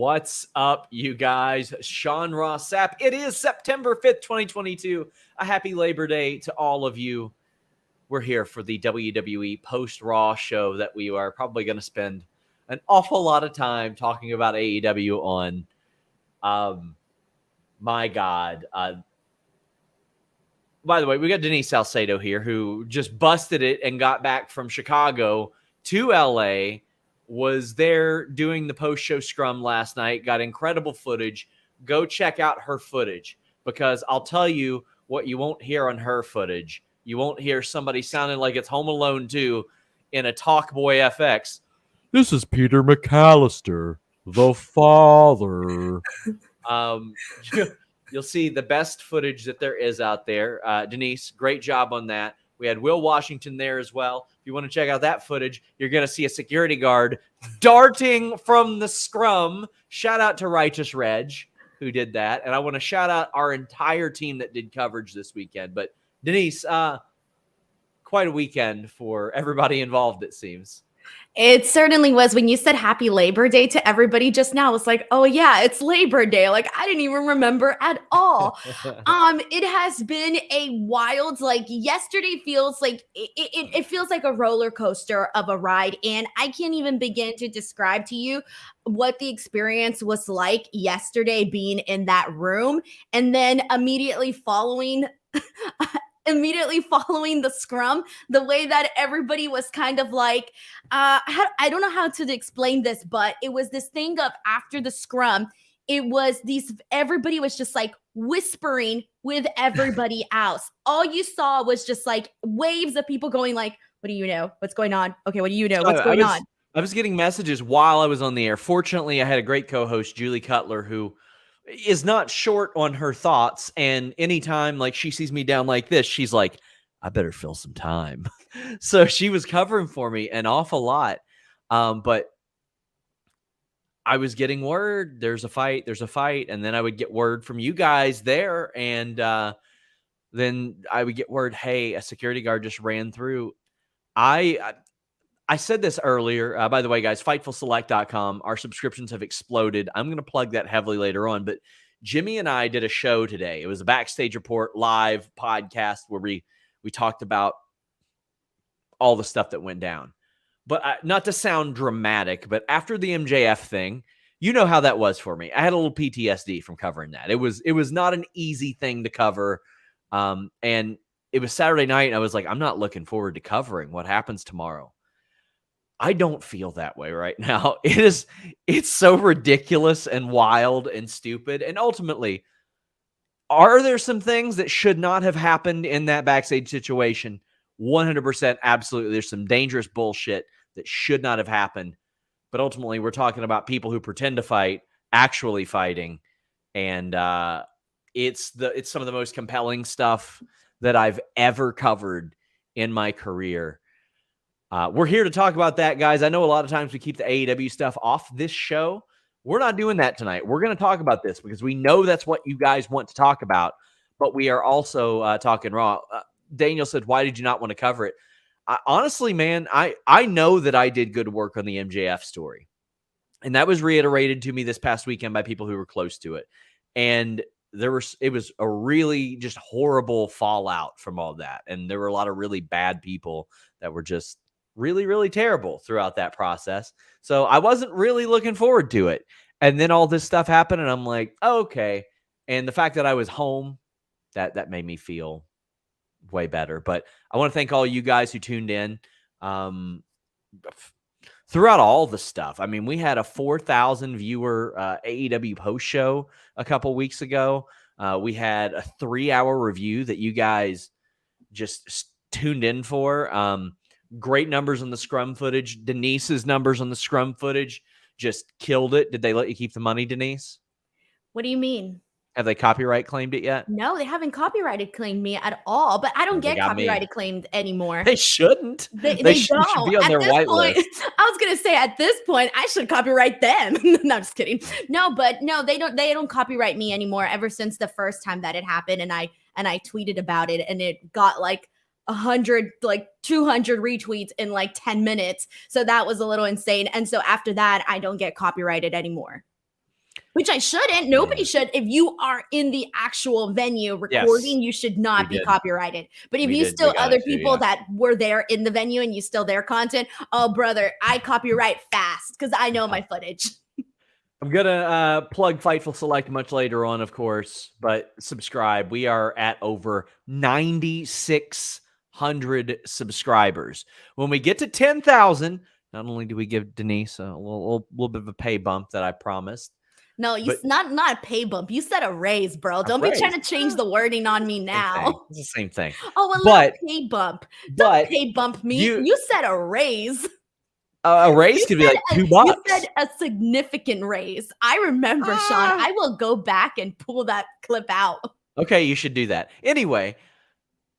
What's up, you guys? Sean Ross Sapp. It is September 5th, 2022. A happy Labor Day to all of you. We're here for the WWE post-Raw show that we are probably going to spend an awful lot of time talking about AEW on. My God. By the way, we got Denise Salcedo here, who just busted it and got back from Chicago to LA. Was there doing the post-show scrum last night, got incredible footage. Go check out her footage, because I'll tell you what you won't hear on her footage. You won't hear somebody sounding like it's Home Alone 2 in a Talkboy FX. This is Peter McAllister, the father. You'll see the best footage that there is out there. Denise, great job on that. We had Will Washington there as well. If you want to check out that footage, you're going to see a security guard darting from the scrum. Shout out to Righteous Reg, who did that. And I want to shout out our entire team that did coverage this weekend. But Denise, quite a weekend for everybody involved, it seems. It certainly was. When you said happy Labor Day to everybody just now, it's like, oh yeah, it's Labor Day. Like, I didn't even remember at all. It has been a wild, like, yesterday feels like it feels like a roller coaster of a ride. And I can't even begin to describe to you what the experience was like yesterday being in that room. And then immediately following the scrum, the way that everybody was kind of like, I don't know how to explain this, but it was this thing of after the scrum, everybody was just like whispering with everybody else. All you saw was just like waves of people going like, what do you know? What's going on? Okay, what do you know? What's going on? I was getting messages while I was on the air. Fortunately, I had a great co-host, Julie Cutler, who is not short on her thoughts, and anytime like she sees me down like this, she's like, I better fill some time. So she was covering for me an awful lot. But I was getting word there's a fight, and then I would get word from you guys there, and then I would get word, hey, a security guard just ran through. I said this earlier. By the way, guys, FightfulSelect.com. Our subscriptions have exploded. I'm going to plug that heavily later on. But Jimmy and I did a show today. It was a Backstage Report live podcast where we talked about all the stuff that went down. But not to sound dramatic, but after the MJF thing, you know how that was for me. I had a little PTSD from covering that. It was not an easy thing to cover. And it was Saturday night, and I was like, I'm not looking forward to covering what happens tomorrow. I don't feel that way right now. It's so ridiculous and wild and stupid. And ultimately, are there some things that should not have happened in that backstage situation? 100%, absolutely. There's some dangerous bullshit that should not have happened. But ultimately, we're talking about people who pretend to fight, actually fighting. And it's some of the most compelling stuff that I've ever covered in my career. We're here to talk about that, guys. I know a lot of times we keep the AEW stuff off this show. We're not doing that tonight. We're going to talk about this because we know that's what you guys want to talk about, but we are also talking Raw. Daniel said, why did you not want to cover it? Honestly, man, I know that I did good work on the MJF story, and that was reiterated to me this past weekend by people who were close to it. And it was a really just horrible fallout from all that. And there were a lot of really bad people that were just really, really terrible throughout that process. So I wasn't really looking forward to it. And then all this stuff happened, and I'm like, oh, okay. And the fact that I was home, that made me feel way better. But I want to thank all you guys who tuned in throughout all the stuff. I mean, we had a 4,000 viewer AEW post show a couple weeks ago. We had a 3-hour review that you guys just tuned in for. Great numbers on the scrum footage. Denise's numbers on the scrum footage just killed it. Did they let you keep the money, Denise? What do you mean? Have they copyright claimed it yet? No, they haven't copyrighted claimed me at all, but I don't get copyrighted claimed anymore. They shouldn't. They don't. Should be on their whitelist. I was going to say at this point, I should copyright them. No, I'm just kidding. No, they don't copyright me anymore ever since the first time that it happened. And I tweeted about it, and it got like 200 retweets in like 10 minutes. So that was a little insane. And so after that, I don't get copyrighted anymore. Which I shouldn't. Nobody should. If you are in the actual venue recording, you should not be copyrighted. But if you still other people that were there in the venue and you still their content, oh brother, I copyright fast because I know my footage. I'm gonna plug Fightful Select much later on, of course, but subscribe. We are at over 9,600 subscribers. When we get to 10,000, not only do we give Denise a little bit of a pay bump that I promised. No, not a pay bump. You said a raise, bro. Don't be trying to change the wording on me now. It's the same thing. Oh, little pay bump. Don't pay bump me. You said a raise. A raise could be like $2. You said a significant raise. I remember, Sean. I will go back and pull that clip out. Okay, you should do that. Anyway,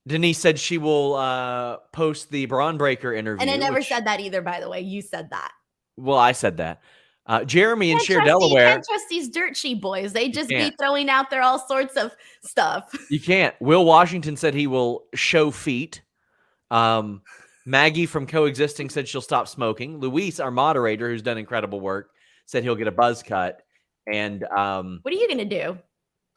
Denise said she will post the Braun Breaker interview. And I never said that either, by the way. You said that. Well, I said that. Jeremy in Sheer Delaware. You can't trust these dirt sheet boys. They just be throwing out there all sorts of stuff. You can't. Will Washington said he will show feet. Maggie from Coexisting said she'll stop smoking. Luis, our moderator, who's done incredible work, said he'll get a buzz cut. And what are you gonna do?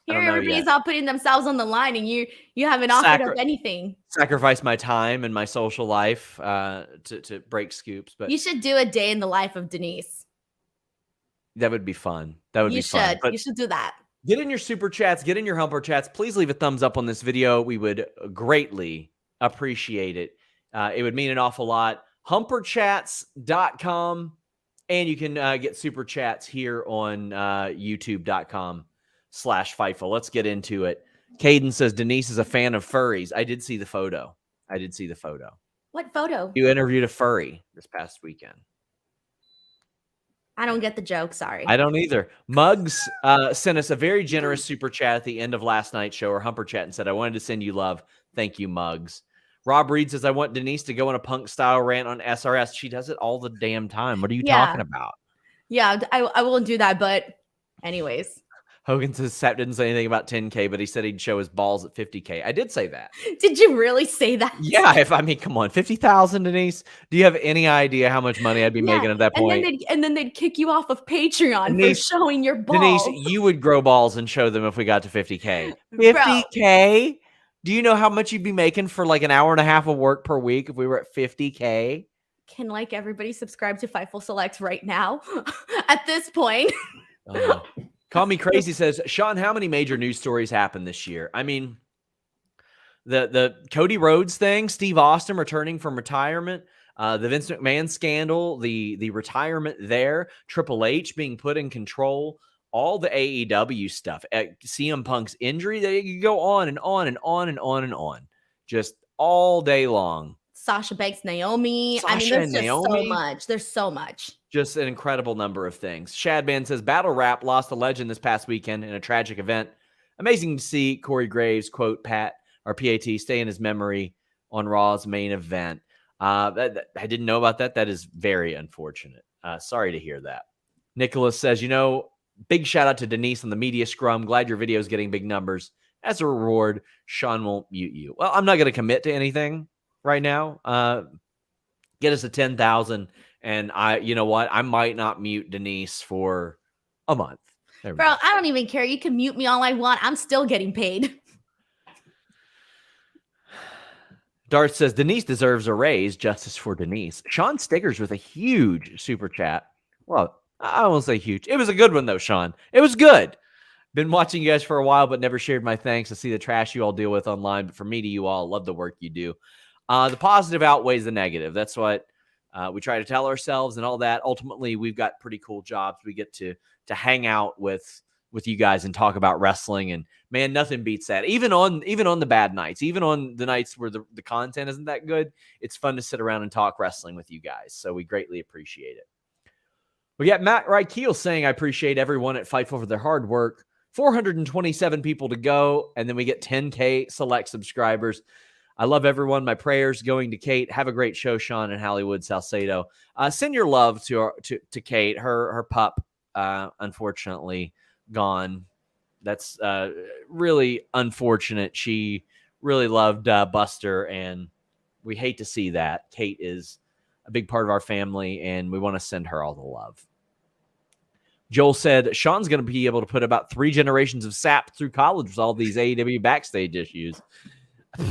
Here, everybody's all putting themselves on the line, and you haven't offered up anything. Sacrifice my time and my social life to break scoops. But you should do a day in the life of Denise. That would be fun. That would be fun. You should do that. Get in your super chats. Get in your humper chats. Please leave a thumbs up on this video. We would greatly appreciate it. It would mean an awful lot. Humperchats.com. And you can get super chats here on youtube.com/Fightful. Let's get into it. Caden says Denise is a fan of furries. I did see the photo. What photo? You interviewed a furry this past weekend. I don't get the joke. Sorry. I don't either. Muggs sent us a very generous super chat at the end of last night's show, or humper chat, and said, I wanted to send you love. Thank you, Muggs. Rob Reed says, I want Denise to go on a Punk style rant on SRS. She does it all the damn time. What are you talking about? Yeah, I won't do that. But anyways. Hogan says Sapp didn't say anything about 10K, but he said he'd show his balls at 50K. I did say that. Did you really say that? Yeah. Come on, 50,000, Denise. Do you have any idea how much money I'd be making at that point? And then they'd kick you off of Patreon, Denise, for showing your balls. Denise, you would grow balls and show them if we got to 50K. 50K? Bro. Do you know how much you'd be making for like an hour and a half of work per week if we were at 50K? Can everybody subscribe to Fightful Select right now? At this point. Call Me Crazy says, Sean, how many major news stories happened this year? I mean, the Cody Rhodes thing, Steve Austin returning from retirement, the Vince McMahon scandal, the retirement there, Triple H being put in control, all the AEW stuff, CM Punk's injury, that you go on and on and on and on and on, just all day long. Sasha Banks, Naomi. There's just so much. There's so much. Just an incredible number of things. Shadman says, Battle Rap lost a legend this past weekend in a tragic event. Amazing to see Corey Graves, quote, PAT, stay in his memory on Raw's main event. I didn't know about that. That is very unfortunate. Sorry to hear that. Nicholas says, big shout out to Denise on the media scrum. Glad your video is getting big numbers. As a reward, Sean won't mute you. Well, I'm not going to commit to anything right now. Get us to 10,000. And you know what? I might not mute Denise for a month. Bro, I don't even care. You can mute me all I want. I'm still getting paid. Darth says, Denise deserves a raise. Justice for Denise. Sean Stickers with a huge super chat. Well, I won't say huge. It was a good one, though, Sean. It was good. Been watching you guys for a while, but never shared my thanks. I see the trash you all deal with online. But for me to you all, love the work you do. The positive outweighs the negative. That's what we try to tell ourselves and all that. Ultimately, we've got pretty cool jobs. We get to hang out with you guys and talk about wrestling. And man, nothing beats that. Even on the bad nights, even on the nights where the content isn't that good, it's fun to sit around and talk wrestling with you guys. So we greatly appreciate it. We got Matt Reichel saying, I appreciate everyone at Fightful for their hard work. 427 people to go. And then we get 10K select subscribers. I love everyone. My prayers going to Kate. Have a great show, Sean and Hollywood Salcedo. Send your love to Kate. Her pup, unfortunately, gone. That's really unfortunate. She really loved Buster, and we hate to see that. Kate is a big part of our family, and we want to send her all the love. Joel said Sean's going to be able to put about 3 generations of Sapp through college with all these AEW backstage issues.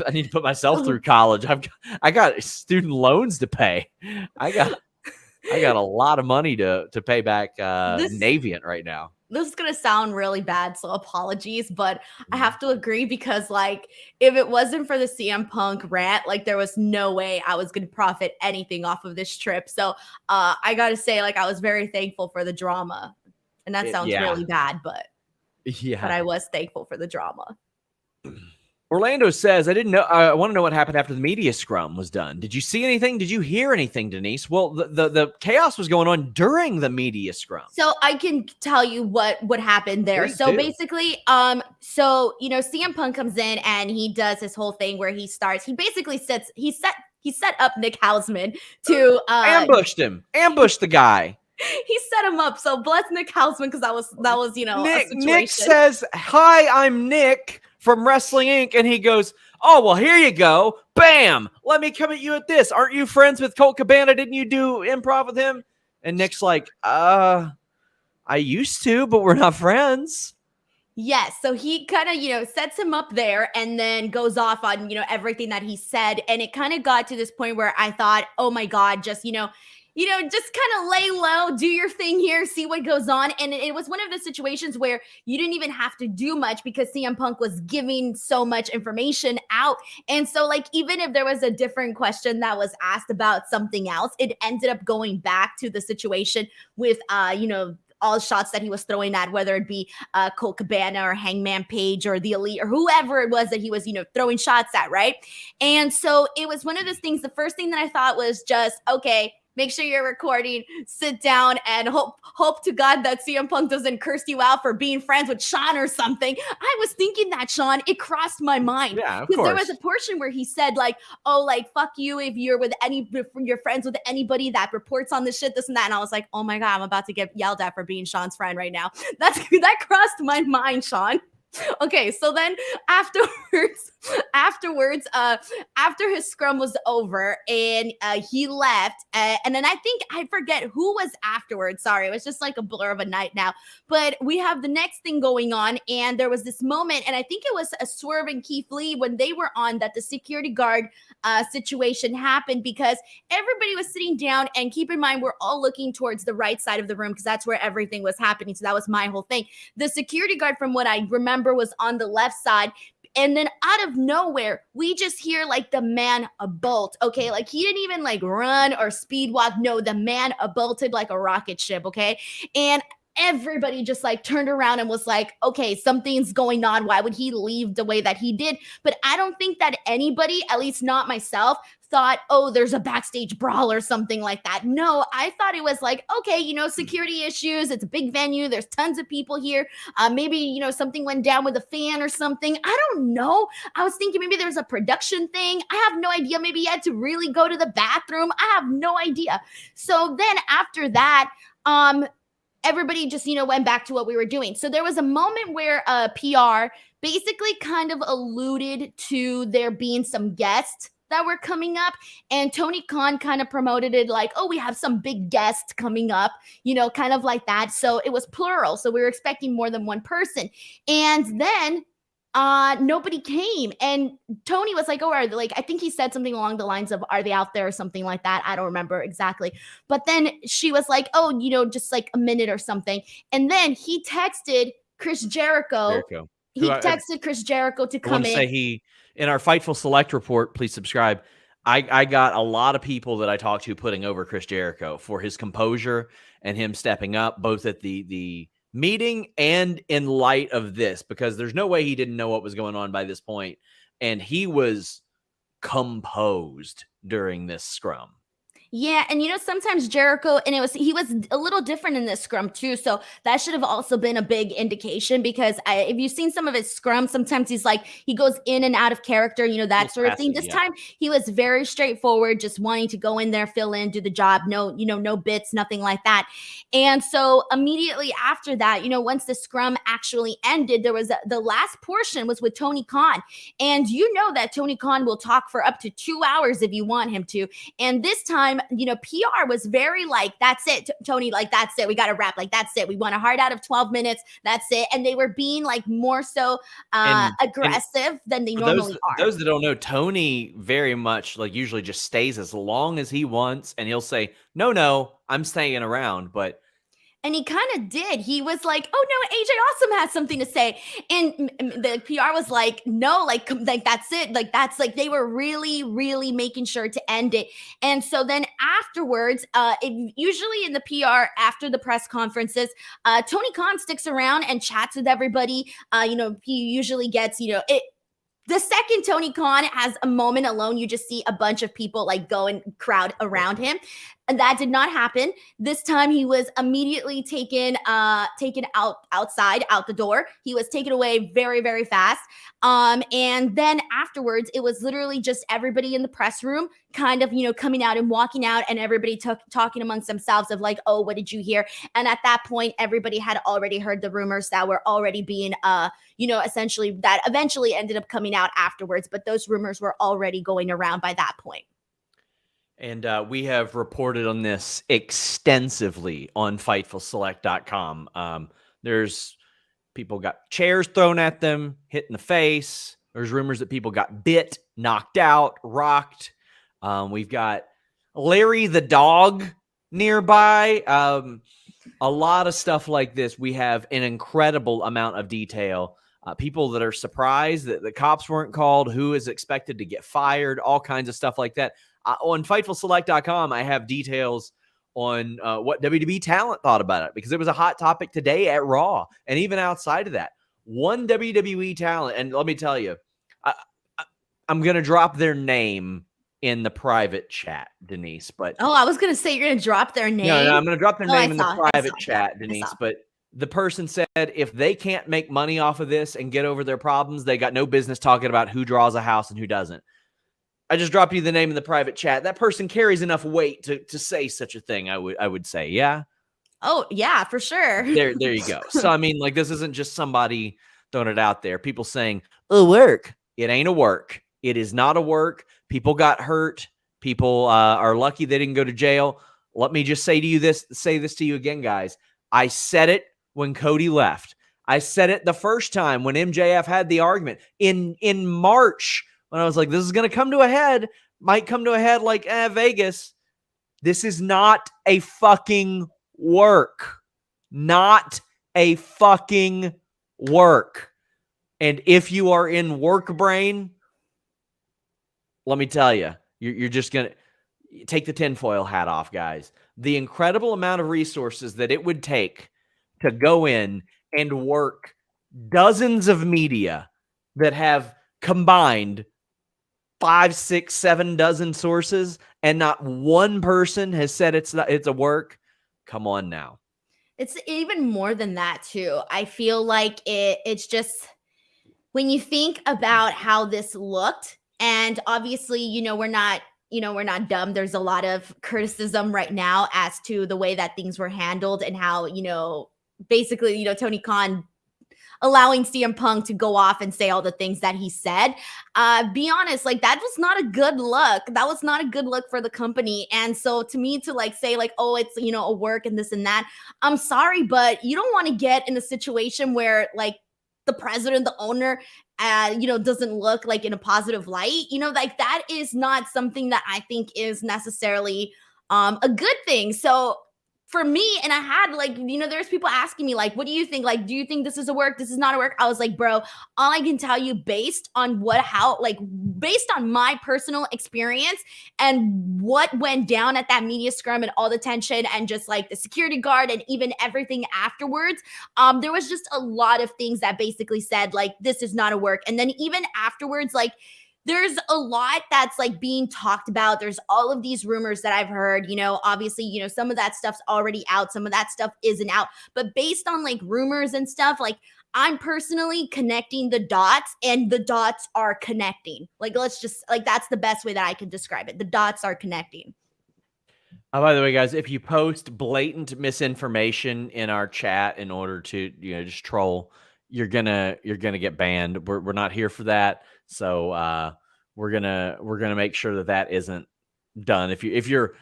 I need to put myself through college. I got student loans to pay. I got a lot of money to pay back Navient right now. This is gonna sound really bad, so apologies, but I have to agree because, like, if it wasn't for the CM Punk rant, like, there was no way I was gonna profit anything off of this trip. So I gotta say, like, I was very thankful for the drama, and that sounds really bad, but I was thankful for the drama. Orlando says, I didn't know. I want to know what happened after the media scrum was done. Did you see anything? Did you hear anything, Denise? Well, the chaos was going on during the media scrum. So I can tell you what happened there. Please so do. basically, CM Punk comes in and he does his whole thing where he basically set up Nick Hausman to ambushed the guy. He set him up. So bless Nick Hausman, because that was a situation. Nick says, "Hi, I'm Nick from Wrestling Inc." And he goes, "Oh, well, here you go. Bam. Let me come at you at this. Aren't you friends with Colt Cabana? Didn't you do improv with him?" And Nick's like, I used to, but we're not friends. Yes. So he kind of, sets him up there and then goes off on, everything that he said. And it kind of got to this point where I thought, oh my God, just, just kind of lay low, do your thing here, see what goes on. And it was one of the situations where you didn't even have to do much because CM Punk was giving so much information out. And so, like, even if there was a different question that was asked about something else, it ended up going back to the situation with, all shots that he was throwing at, whether it be Colt Cabana or Hangman Page or the Elite or whoever it was that he was, throwing shots at, right? And so it was one of those things. The first thing that I thought was just, okay, make sure you're recording, sit down, and hope to God that CM Punk doesn't curse you out for being friends with Sean or something. I was thinking that, Sean. It crossed my mind. Yeah, of because course. there was a portion where he said, like, oh, like, fuck you if you're friends with anybody that reports on this shit, this and that. And I was like, oh my God, I'm about to get yelled at for being Sean's friend right now. That crossed my mind, Sean. Okay, so then afterwards, after his scrum was over and he left, and then I forget who was afterwards. Sorry, it was just like a blur of a night now. But we have the next thing going on, and there was this moment, and I think it was a Swerve and Keith Lee when they were on that the security guard situation happened because everybody was sitting down, and keep in mind we're all looking towards the right side of the room because that's where everything was happening. So that was my whole thing. The security guard, from what I remember, was on the left side. And then out of nowhere, we just hear like the man a bolt. Okay. Like he didn't even like run or speed walk. No, the man a bolted like a rocket ship. Okay. And everybody just like turned around and was like, okay, something's going on. Why would he leave the way that he did? But I don't think that anybody, at least not myself, thought, oh, there's a backstage brawl or something like that. No, I thought it was like, okay, security issues. It's a big venue. There's tons of people here. Maybe, something went down with a fan or something. I don't know. I was thinking maybe there was a production thing. I have no idea. Maybe he had to really go to the bathroom. I have no idea. So then after that, everybody just, went back to what we were doing. So there was a moment where PR basically kind of alluded to there being some guests that were coming up, and Tony Khan kind of promoted it like, oh, we have some big guests coming up, kind of like that. So it was plural. So we were expecting more than one person. And then nobody came, and Tony was like, oh, are they, like, I think he said something along the lines of, are they out there or something like that? I don't remember exactly. But then she was like, oh, just like a minute or something. And then he texted Chris Jericho. He texted Chris Jericho to come in. Say in our Fightful Select report, please subscribe. I got a lot of people that I talked to putting over Chris Jericho for his composure and him stepping up both at the meeting and in light of this, because there's no way he didn't know what was going on by this point. And he was composed during this scrum. Yeah, and sometimes Jericho, and he was a little different in this scrum too, so that should have also been a big indication, because if you've seen some of his scrums, sometimes he goes in and out of character, that sort of thing. This time he was very straightforward, just wanting to go in there, fill in, do the job, no bits, nothing like that. And so immediately after that, once the scrum actually ended, there was the last portion was with Tony Khan, and that Tony Khan will talk for up to 2 hours if you want him to, and this time PR was very like, that's it, Tony, like, that's it. We got to wrap. Like, that's it. We want a hard out of 12 minutes. That's it. And they were being like more so aggressive than they normally are. Those that don't know, Tony very much like usually just stays as long as he wants. And he'll say, no, I'm staying around. And he kind of did. He was like, oh, no, AJ Awesome has something to say. And the PR was like, no, like that's it. Like, that's like, they were really, really making sure to end it. And so then afterwards, usually in the PR after the press conferences, Tony Khan sticks around and chats with everybody. He usually gets, the second Tony Khan has a moment alone, you just see a bunch of people like go and crowd around him. And that did not happen. This time he was immediately taken out the door. He was taken away very, very fast. And then afterwards, it was literally just everybody in the press room kind of, coming out and walking out, and everybody talking amongst themselves of like, oh, what did you hear? And at that point, everybody had already heard the rumors that were already being, essentially that eventually ended up coming out afterwards. But those rumors were already going around by that point. And we have reported on this extensively on FightfulSelect.com. There's people got chairs thrown at them, hit in the face. There's rumors that people got bit, knocked out, rocked. We've got Larry the dog nearby. A lot of stuff like this. We have an incredible amount of detail. People that are surprised that the cops weren't called, who is expected to get fired, all kinds of stuff like that. On FightfulSelect.com, I have details on what WWE talent thought about it, because it was a hot topic today at Raw, and even outside of that. One WWE talent, and let me tell you, I'm going to drop their name in the private chat, Denise. But I was going to say you're going to drop their name. No, I'm going to drop their name in the private chat, Denise. But the person said if they can't make money off of this and get over their problems, they got no business talking about who draws a house and who doesn't. I just dropped you the name in the private chat. That person carries enough weight to say such a thing, I would say. Yeah. Oh, yeah, for sure. There you go. So, I mean, like, this isn't just somebody throwing it out there. People saying, oh, work. It ain't a work. It is not a work. People got hurt. People are lucky they didn't go to jail. Let me just say this to you again, guys. I said it when Cody left. I said it the first time when MJF had the argument in March, when I was like, this is going to come to a head, might come to a head like Vegas. This is not a fucking work. Not a fucking work. And if you are in work brain, let me tell you, you're just going to take the tinfoil hat off, guys. The incredible amount of resources that it would take to go in and work dozens of media that have combined 5, 6, 7 dozen sources, and not one person has said it's a work. Come on now. It's even more than that too. I feel like it's just, when you think about how this looked, and obviously, we're not dumb. There's a lot of criticism right now as to the way that things were handled, and how, basically, Tony Khan allowing CM Punk to go off and say all the things that he said. Be honest, like, that was not a good look. That was not a good look for the company. And so to me, to like say like, oh, it's, a work and this and that, I'm sorry, but you don't want to get in a situation where like the president, the owner, doesn't look like in a positive light. Like, that is not something that I think is necessarily a good thing. So for me, and I had like, there's people asking me like, what do you think? Like, do you think this is a work? This is not a work? I was like, bro, all I can tell you based on based on my personal experience and what went down at that media scrum and all the tension and just like the security guard and even everything afterwards, there was just a lot of things that basically said like, this is not a work. And then even afterwards, like, there's a lot that's like being talked about. There's all of these rumors that I've heard, obviously, some of that stuff's already out. Some of that stuff isn't out. But based on like rumors and stuff, like, I'm personally connecting the dots, and the dots are connecting. Like, let's just like, that's the best way that I can describe it. The dots are connecting. Oh, by the way, guys, if you post blatant misinformation in our chat in order to, just troll, you're gonna get banned. We're not here for that. So we're gonna make sure that isn't done. If you're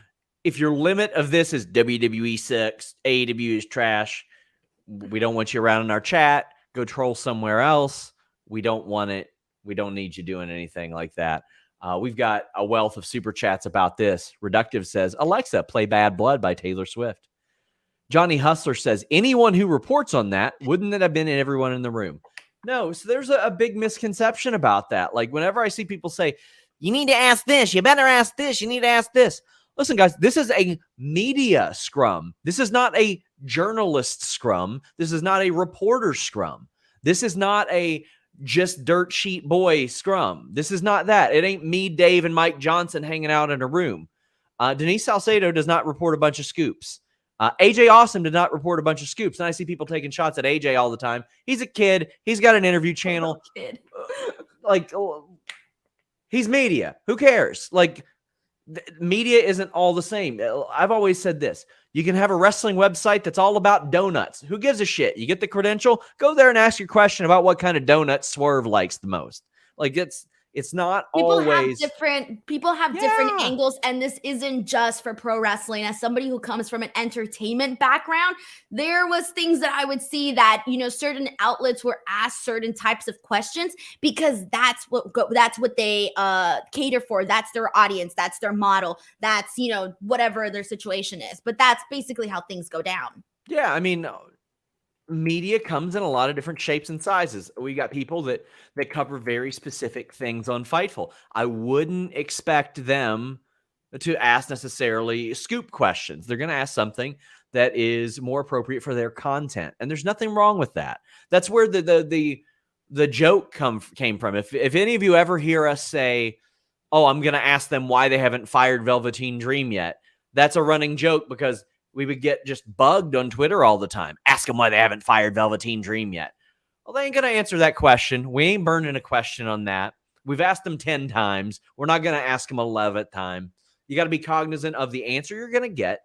if your limit of this is WWE sucks, AEW is trash, we don't want you around in our chat, go troll somewhere else. We don't want it. We don't need you doing anything like that. We've got a wealth of super chats about this. Reductive says, Alexa, play Bad Blood by Taylor Swift. Johnny Hustler says, anyone who reports on that, wouldn't it have been everyone in the room? No, so there's a big misconception about that. Like whenever I see people say, you need to ask this, you better ask this, you need to ask this. Listen, guys, this is a media scrum. This is not a journalist scrum. This is not a reporter scrum. This is not a just dirt sheet boy scrum. This is not that. It ain't me, Dave, and Mike Johnson hanging out in a room. Denise Salcedo does not report a bunch of scoops. AJ Awesome did not report a bunch of scoops. And I see people taking shots at AJ all the time. He's a kid. He's got an interview channel. Kid. He's media. Who cares? Like, media isn't all the same. I've always said this. You can have a wrestling website that's all about donuts. Who gives a shit? You get the credential, go there and ask your question about what kind of donut Swerve likes the most. Like it's not always people have different angles, and this isn't just for pro wrestling. As somebody who comes from an entertainment background, there was things that I would see that, certain outlets were asked certain types of questions because that's what they cater for. That's their audience, that's their model, that's whatever their situation is. But that's basically how things go down. Yeah, I mean, media comes in a lot of different shapes and sizes. We got people that cover very specific things on Fightful. I wouldn't expect them to ask necessarily scoop questions. They're going to ask something that is more appropriate for their content, and there's nothing wrong with that. That's where the joke came from. If any of you ever hear us say, "Oh, I'm going to ask them why they haven't fired Velveteen Dream yet," that's a running joke because we would get just bugged on Twitter all the time. Ask them why they haven't fired Velveteen Dream yet. Well, they ain't going to answer that question. We ain't burning a question on that. We've asked them 10 times. We're not going to ask them 11th time. You got to be cognizant of the answer you're going to get,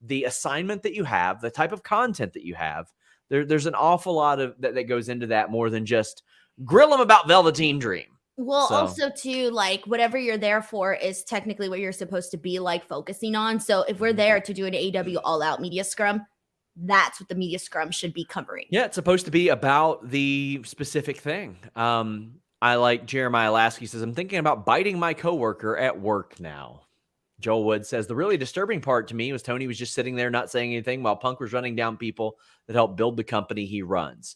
the assignment that you have, the type of content that you have. There's an awful lot of that goes into that more than just grill them about Velveteen Dream. Well, also too, like whatever you're there for is technically what you're supposed to be like focusing on. So if we're there to do an AEW all out media scrum, that's what the media scrum should be covering. Yeah, it's supposed to be about the specific thing. I like Jeremiah Lasky says, I'm thinking about biting my coworker at work now. Joel Wood says, the really disturbing part to me was Tony was just sitting there not saying anything while Punk was running down people that help build the company he runs.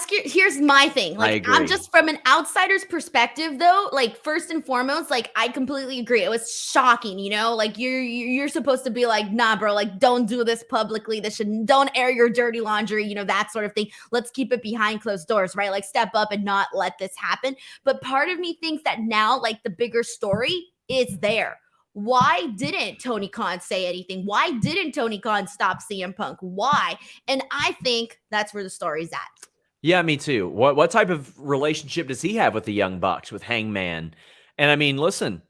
Here's my thing. Like, I'm just from an outsider's perspective, though. Like, first and foremost, like, I completely agree. It was shocking, like you're supposed to be like, nah, bro, like, don't do this publicly. Don't air your dirty laundry, that sort of thing. Let's keep it behind closed doors, right? Like, step up and not let this happen. But part of me thinks that now, like, the bigger story is there. Why didn't Tony Khan say anything? Why didn't Tony Khan stop CM Punk? Why? And I think that's where the story's at. Yeah, me too. What type of relationship does he have with the Young Bucks, with Hangman? And I mean, listen,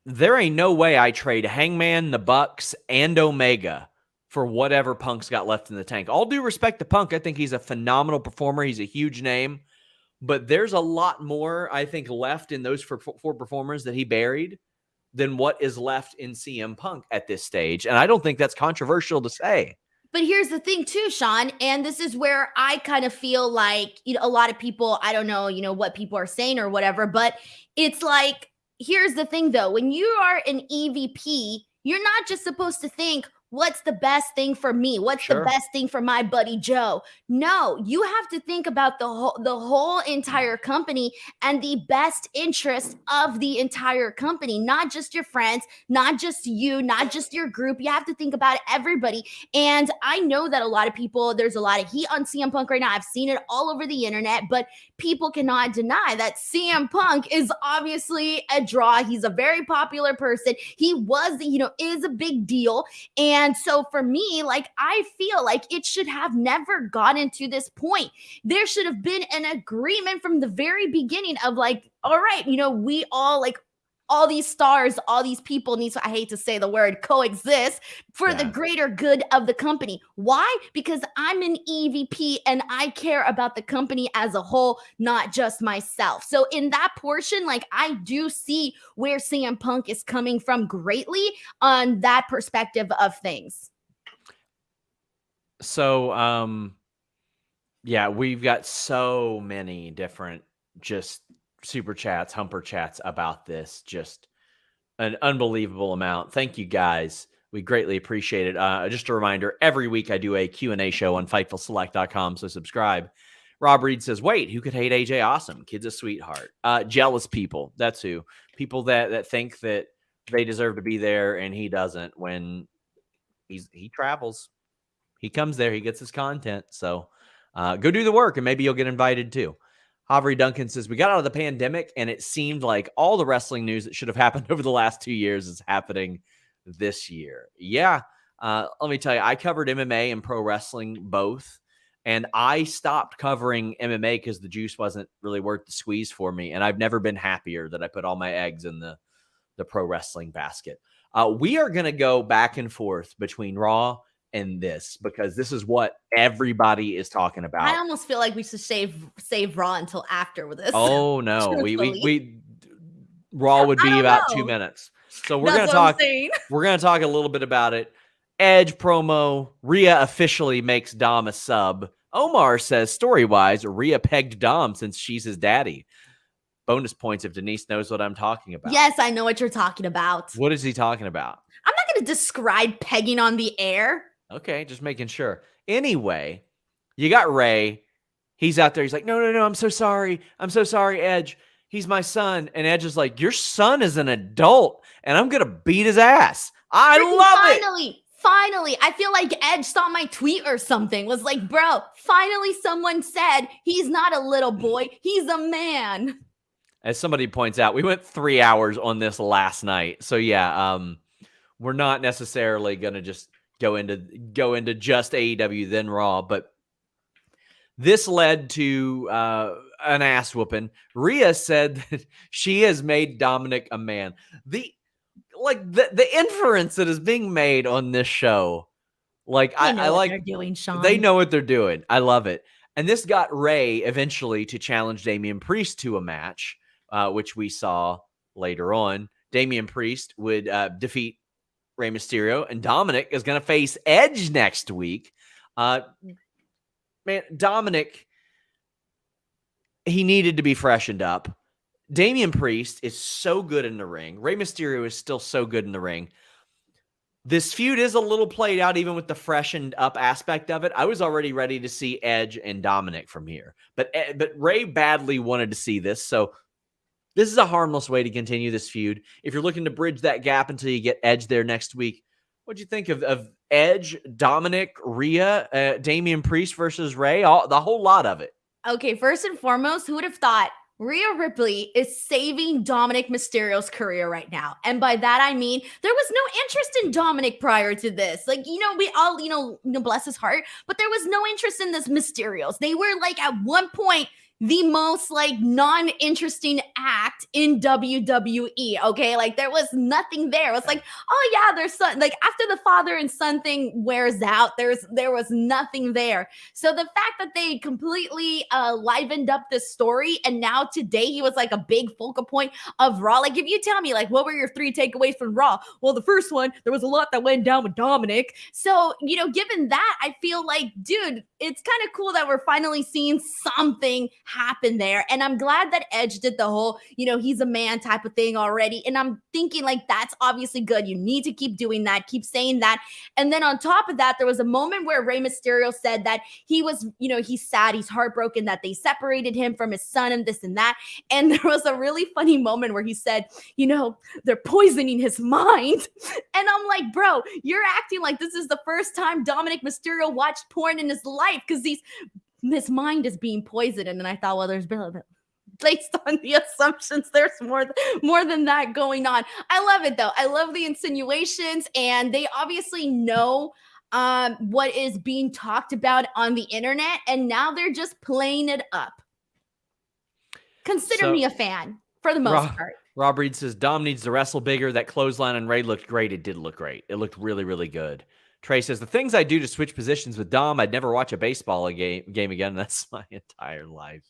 there ain't no way I trade Hangman, the Bucks, and Omega for whatever Punk's got left in the tank. All due respect to Punk, I think he's a phenomenal performer. He's a huge name. But there's a lot more, I think, left in those four performers that he buried than what is left in CM Punk at this stage. And I don't think that's controversial to say. But here's the thing too, Sean, and this is where I kind of feel like, a lot of people, I don't know, what people are saying or whatever, but it's like, here's the thing though, when you are an EVP, you're not just supposed to think, what's the best thing for me? What's the best thing for my buddy Joe? No, you have to think about the whole entire company and the best interest of the entire company, not just your friends, not just you, not just your group. You have to think about everybody. And I know that a lot of people, there's a lot of heat on CM Punk right now. I've seen it all over the internet, but people cannot deny that CM Punk is obviously a draw. He's a very popular person. He was, is a big deal. And so for me, like, I feel like it should have never gotten to this point. There should have been an agreement from the very beginning of like, all right, we all like, all these stars, all these people need to, I hate to say the word, coexist for the greater good of the company. Why? Because I'm an EVP and I care about the company as a whole, not just myself. So in that portion, like, I do see where CM Punk is coming from greatly on that perspective of things. So, yeah, we've got so many different just super chats, humper chats about this. Just an unbelievable amount. Thank you guys. We greatly appreciate it. Just a reminder, every week I do a Q&A show on FightfulSelect.com, so subscribe. Rob Reed says, wait, who could hate AJ Awesome? Kid's a sweetheart. Jealous people. That's who. People that think that they deserve to be there and he doesn't when he travels. He comes there. He gets his content. So go do the work and maybe you'll get invited too. Javier Duncan says, we got out of the pandemic and it seemed like all the wrestling news that should have happened over the last 2 years is happening this year. Yeah. Let me tell you, I covered MMA and pro wrestling both. And I stopped covering MMA because the juice wasn't really worth the squeeze for me. And I've never been happier that I put all my eggs in the pro wrestling basket. We are going to go back and forth between Raw and this because this is what everybody is talking about. I almost feel like we should save Raw until after with this. Oh no, we Raw would be about 2 minutes. So we're going to talk. We're going to talk a little bit about it. Edge promo. Rhea officially makes Dom a sub. Omar says, story-wise, Rhea pegged Dom since she's his daddy. Bonus points if Denise knows what I'm talking about. Yes, I know what you're talking about. What is he talking about? I'm not going to describe pegging on the air. Okay, just making sure. Anyway, you got Ray. He's out there. He's like, no, I'm so sorry. I'm so sorry, Edge. He's my son. And Edge is like, your son is an adult, and I'm going to beat his ass. I love it. Finally, I feel like Edge saw my tweet or something, was like, bro, finally someone said he's not a little boy. He's a man. As somebody points out, we went 3 hours on this last night. So yeah, we're not necessarily going to just go into just AEW then Raw, but this led to an ass whooping. Rhea said that she has made Dominic a man. The inference that is being made on this show, like I like they're doing, Sean. They know what they're doing. I love it. And this got Ray eventually to challenge Damian Priest to a match, which we saw later on. Damian Priest would defeat Rey Mysterio, and Dominic is going to face Edge next week. Man, Dominic, he needed to be freshened up. Damian Priest is so good in the ring. Rey Mysterio is still so good in the ring. This feud is a little played out even with the freshened up aspect of it. I was already ready to see Edge and Dominic from here. But Rey badly wanted to see this, so this is a harmless way to continue this feud. If you're looking to bridge that gap until you get Edge there next week, what'd you think of Edge, Dominic, Rhea, Damian Priest versus Rey? The whole lot of it. Okay, first and foremost, who would have thought Rhea Ripley is saving Dominic Mysterio's career right now? And by that, I mean, there was no interest in Dominic prior to this. Like, we all, bless his heart, but there was no interest in this Mysterios. They were like at one point the most like non-interesting act in WWE. Okay. Like there was nothing there. It was like, oh yeah, there's some, like after the father and son thing wears out, there was nothing there. So the fact that they completely livened up this story, and now today he was like a big focal point of Raw. Like if you tell me like, what were your 3 takeaways from Raw? Well, the first one, there was a lot that went down with Dominic. So, given that, I feel like, dude, it's kind of cool that we're finally seeing something happen there. And I'm glad that Edge did the whole, he's a man type of thing already. And I'm thinking like, that's obviously good. You need to keep doing that, keep saying that. And then on top of that, there was a moment where Rey Mysterio said that he was, he's sad, he's heartbroken that they separated him from his son and this and that. And there was a really funny moment where he said, they're poisoning his mind. And I'm like, bro, you're acting like this is the first time Dominic Mysterio watched porn in his life because his mind is being poisoned. And then I thought, well, there's been a bit based on the assumptions, there's more than that going on. I love it though. I love the insinuations, and they obviously know what is being talked about on the internet, and now they're just playing it up. Consider me a fan for the most part. Rob Reed says, Dom needs to wrestle bigger. That clothesline on Ray looked great. It did look great. It looked really, really good. Trey says, the things I do to switch positions with Dom, I'd never watch a baseball game again. That's my entire life.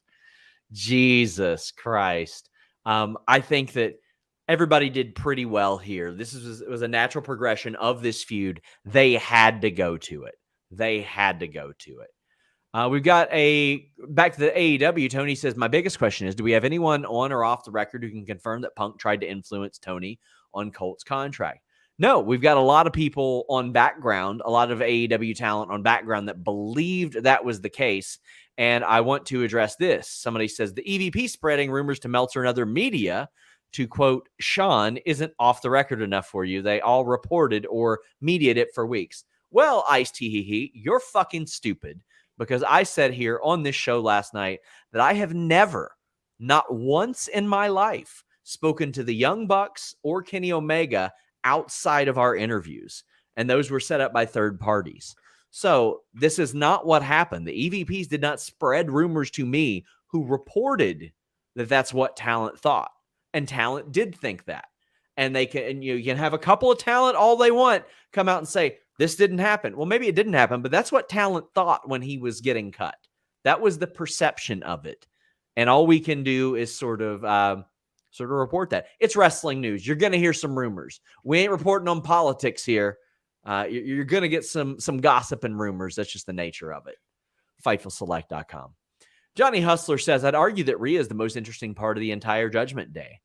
Jesus Christ. I think that everybody did pretty well here. It was a natural progression of this feud. They had to go to it. We've got back to the AEW. Tony says, my biggest question is, do we have anyone on or off the record who can confirm that Punk tried to influence Tony on Colt's contract? No, we've got a lot of people on background, a lot of AEW talent on background that believed that was the case. And I want to address this. Somebody says the EVP spreading rumors to Meltzer and other media to quote, Sean isn't off the record enough for you. They all reported or mediated it for weeks. Well, Ice T, you're fucking stupid. Because I said here on this show last night that I have never, not once in my life, spoken to the Young Bucks or Kenny Omega outside of our interviews. And those were set up by third parties. So this is not what happened. The EVPs did not spread rumors to me who reported that that's what talent thought. And talent did think that. And you can have a couple of talent all they want come out and say, this didn't happen. Well, maybe it didn't happen, but that's what talent thought when he was getting cut. That was the perception of it. And all we can do is sort of report that. It's wrestling news. You're going to hear some rumors. We ain't reporting on politics here. You're going to get some gossip and rumors. That's just the nature of it. Fightfulselect.com. Johnny Hustler says, I'd argue that Rhea is the most interesting part of the entire Judgment Day.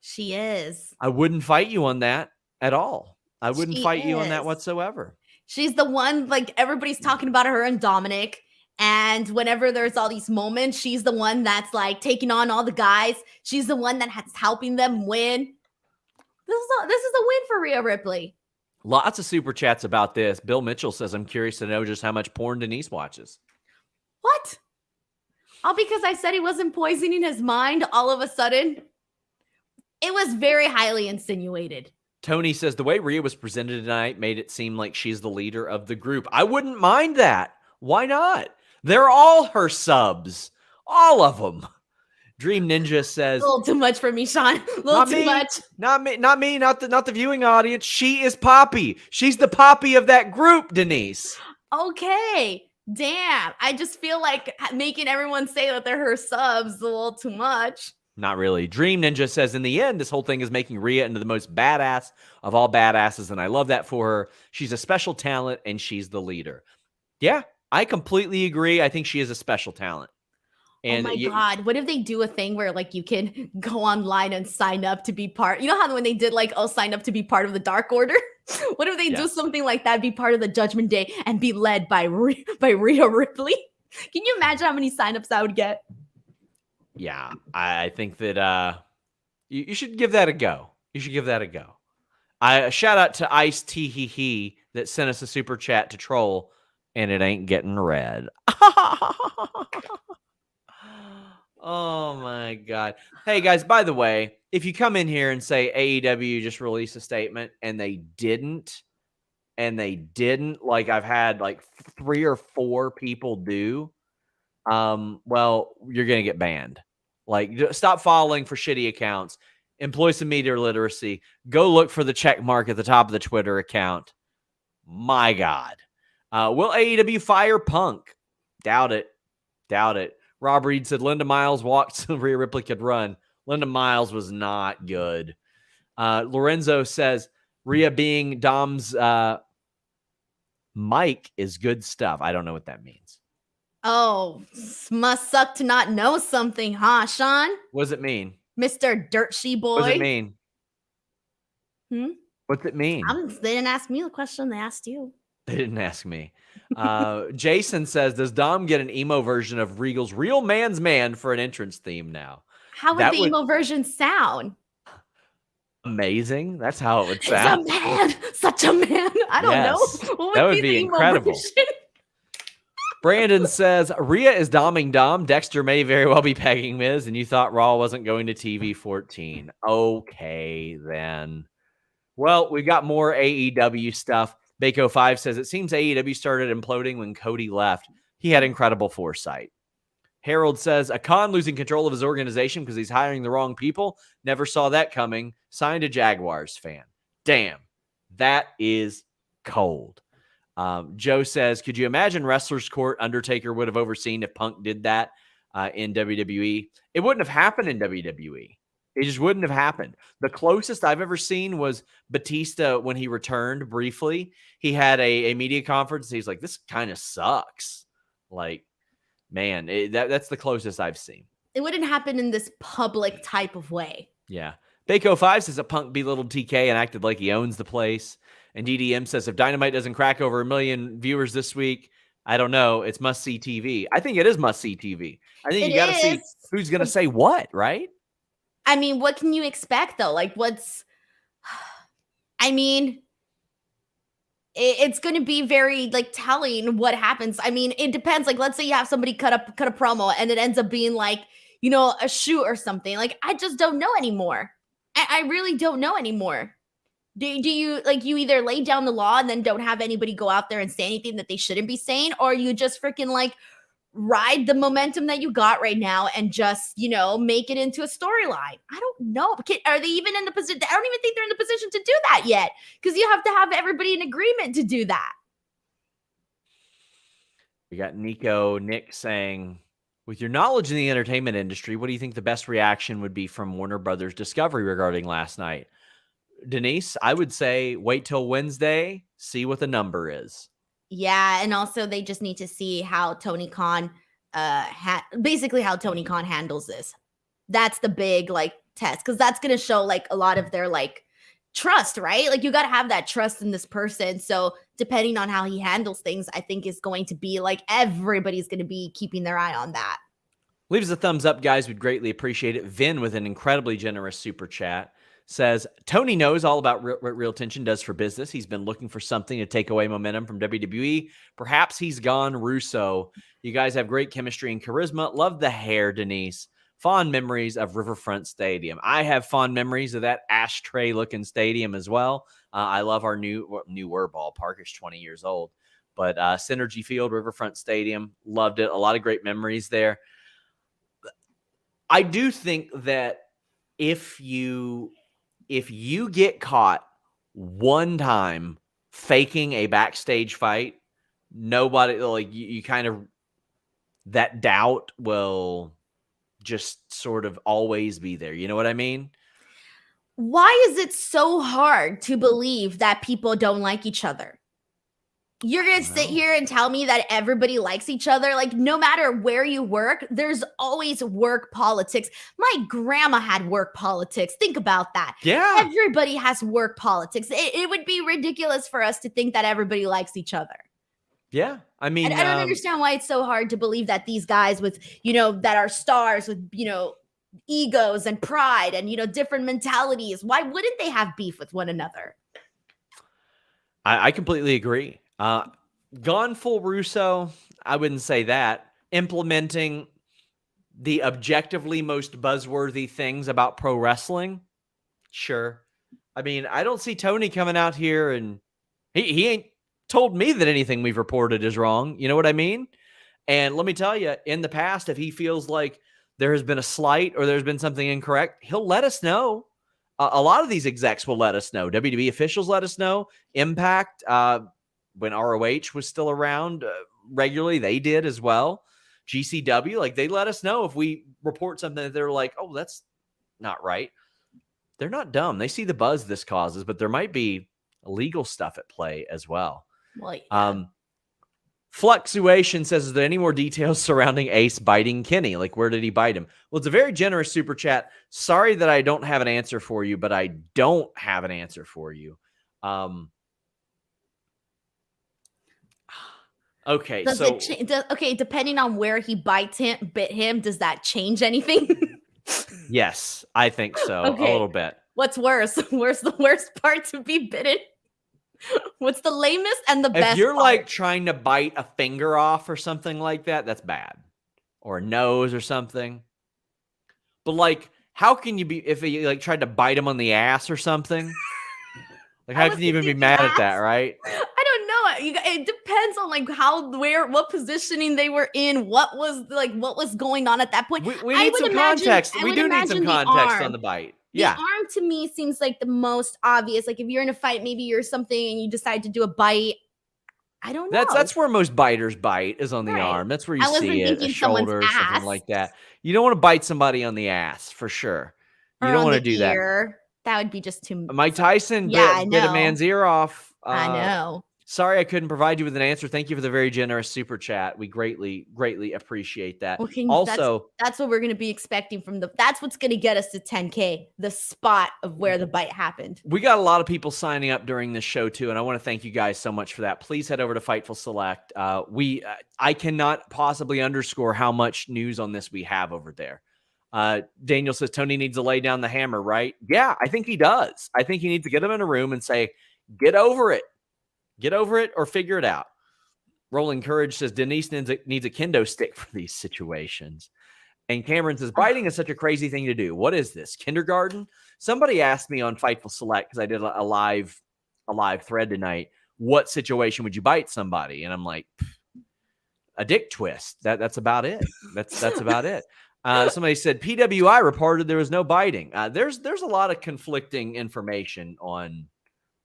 She is. I wouldn't fight you on that at all. I wouldn't fight you on that whatsoever. She's the one, like, everybody's talking about her and Dominic. And whenever there's all these moments, she's the one that's like taking on all the guys. She's the one that's helping them win. This is a win for Rhea Ripley. Lots of super chats about this. Bill Mitchell says, I'm curious to know just how much porn Denise watches. What? All because I said he wasn't poisoning his mind all of a sudden? It was very highly insinuated. Tony says, the way Rhea was presented tonight made it seem like she's the leader of the group. I wouldn't mind that. Why not? They're all her subs. All of them. Dream Ninja says, a little too much for me, Sean. A little too much. Not the viewing audience. She is Poppy. She's the Poppy of that group, Denise. Okay. Damn. I just feel like making everyone say that they're her subs is a little too much. Not really. Dream Ninja says, in the end, this whole thing is making Rhea into the most badass of all badasses, and I love that for her. She's a special talent, and she's the leader. Yeah, I completely agree. I think she is a special talent. And oh my God. What if they do a thing where like you can go online and sign up to be part? You know how when they did like, sign up to be part of the Dark Order? What if they do something like that, be part of the Judgment Day and be led by Rhea Ripley? Can you imagine how many signups I would get? Yeah, I think that you should give that a go. You should give that a go. Shout out to Ice T that sent us a super chat to troll, and it ain't getting read. Oh my God. Hey guys, by the way, if you come in here and say AEW just released a statement and they didn't, like I've had like 3 or 4 people do, well, you're going to get banned. Like, stop following for shitty accounts. Employ some media literacy. Go look for the check mark at the top of the Twitter account. My God. Will AEW fire Punk? Doubt it. Rob Reed said Linda Miles walked so Rhea Ripley could run. Linda Miles was not good. Lorenzo says Rhea being Dom's Mike is good stuff. I don't know what that means. Oh, must suck to not know something, huh, Sean? What does it mean? Mr. Dirty Boy. What does it mean? What's it mean? They didn't ask me the question. They asked you. They didn't ask me. Jason says, does Dom get an emo version of Regal's Real Man's Man for an entrance theme now? How would the emo version sound? Amazing. That's how it would sound. It's a man. Such a man. I don't know. That would be incredible. Brandon says, Rhea is doming Dom. Dexter may very well be pegging Miz, and you thought Raw wasn't going to TV 14. Okay, then. Well, we've got more AEW stuff. Bako5 says, it seems AEW started imploding when Cody left. He had incredible foresight. Harold says, a Khan losing control of his organization because he's hiring the wrong people. Never saw that coming. Signed a Jaguars fan. Damn, that is cold. Joe says, could you imagine Wrestler's Court Undertaker would have overseen if Punk did that in WWE? It wouldn't have happened in WWE. It just wouldn't have happened. The closest I've ever seen was Batista when he returned briefly. He had a media conference. He's like, this kind of sucks. Like, man, that's the closest I've seen. It wouldn't happen in this public type of way. Yeah. Bako 5 says a Punk belittled TK and acted like he owns the place. And DDM says if Dynamite doesn't crack over 1 million viewers this week, I don't know. It's must-see TV. I think it is must-see TV. I think you got to see who's going to say what, right? I mean, what can you expect, though? Like, I mean, it's going to be very, like, telling what happens. I mean, it depends. Like, let's say you have somebody cut a promo and it ends up being, like, you know, a shoot or something. Like, I just don't know anymore. I really don't know anymore. Do you, like, you either lay down the law and then don't have anybody go out there and say anything that they shouldn't be saying, or you just freaking, like, ride the momentum that you got right now and just, you know, make it into a storyline? I don't know. Are they even in the position? I don't even think they're in the position to do that yet, because you have to have everybody in agreement to do that. We got Nick saying, with your knowledge in the entertainment industry, what do you think the best reaction would be from Warner Brothers Discovery regarding last night? Denise, I would say wait till Wednesday, see what the number is. Yeah, and also they just need to see how Tony Khan, basically how Tony Khan handles this. That's the big, like, test, because that's going to show, like, a lot of their, like, trust, right? Like, you got to have that trust in this person. So depending on how he handles things, I think is going to be, like, everybody's going to be keeping their eye on that. Leave us a thumbs up, guys. We'd greatly appreciate it. Vin with an incredibly generous super chat says, Tony knows all about what Real Tension does for business. He's been looking for something to take away momentum from WWE. Perhaps he's gone Russo. You guys have great chemistry and charisma. Love the hair, Denise. Fond memories of Riverfront Stadium. I have fond memories of that ashtray-looking stadium as well. I love our newer ballpark. It's 20 years old. But Synergy Field, Riverfront Stadium, loved it. A lot of great memories there. I do think that if you get caught one time faking a backstage fight, nobody, like, you kind of, that doubt will just sort of always be there. You know what I mean? Why is it so hard to believe that people don't like each other? You're going to sit here and tell me that everybody likes each other? Like, no matter where you work, there's always work politics. My grandma had work politics. Think about that. Yeah. Everybody has work politics. It would be ridiculous for us to think that everybody likes each other. Yeah. I mean, I don't understand why it's so hard to believe that these guys with, you know, that are stars with, you know, egos and pride and, you know, different mentalities, why wouldn't they have beef with one another? I completely agree. Gone full Russo, I wouldn't say that. Implementing the objectively most buzzworthy things about pro wrestling, sure. I mean, I don't see Tony coming out here and he ain't told me that anything we've reported is wrong. You know what I mean? And let me tell you, in the past, if he feels like there has been a slight or there's been something incorrect, he'll let us know. A lot of these execs will let us know. WWE officials let us know. Impact, when ROH was still around regularly, they did as well. GCW, like, they let us know if we report something that they're like, oh, that's not right. They're not dumb. They see the buzz this causes, but there might be illegal stuff at play as well. Well, yeah. Fluctuation says, is there any more details surrounding Ace biting Kenny? Like, where did he bite him? Well, it's a very generous super chat. Sorry that I don't have an answer for you, but I don't have an answer for you. Okay, okay, depending on where he bit him, does that change anything? Yes, I think so. Okay. A little bit. What's worse? Where's the worst part to be bitten? What's the lamest and the best? If you're part? like trying to bite a finger off or something like that, that's bad. Or a nose or something. But like, how can you be, if you like tried to bite him on the ass or something? Like, how can you even be mad at that, right? I don't know. It depends on like what positioning they were in, what was going on at that point. We need some context. We do need some context on the bite. The arm to me seems like the most obvious. Like if you're in a fight, maybe you're something and you decide to do a bite. I don't know. That's where most biters bite, is on the arm. That's where you see it, a shoulder or something like that. You don't want to bite somebody on the ass for sure. You don't want to do that. That would be just too much. Mike Tyson bit a man's ear off. I know. Sorry I couldn't provide you with an answer. Thank you for the very generous super chat. We greatly, greatly appreciate that. Okay, also, that's what we're going to be expecting that's what's going to get us to 10K, the spot of where the bite happened. We got a lot of people signing up during this show too, and I want to thank you guys so much for that. Please head over to Fightful Select. I cannot possibly underscore how much news on this we have over there. Daniel says Tony needs to lay down the hammer, right? Yeah, I think he does. I think he needs to get him in a room and say, get over it. Get over it or figure it out. Rolling Courage says Denise needs a kendo stick for these situations. And Cameron says, biting is such a crazy thing to do. What is this, kindergarten? Somebody asked me on Fightful Select, because I did a live thread tonight, what situation would you bite somebody? And I'm like, a dick twist. That's about it. That's about it. Somebody said PWI reported there was no biting. There's a lot of conflicting information on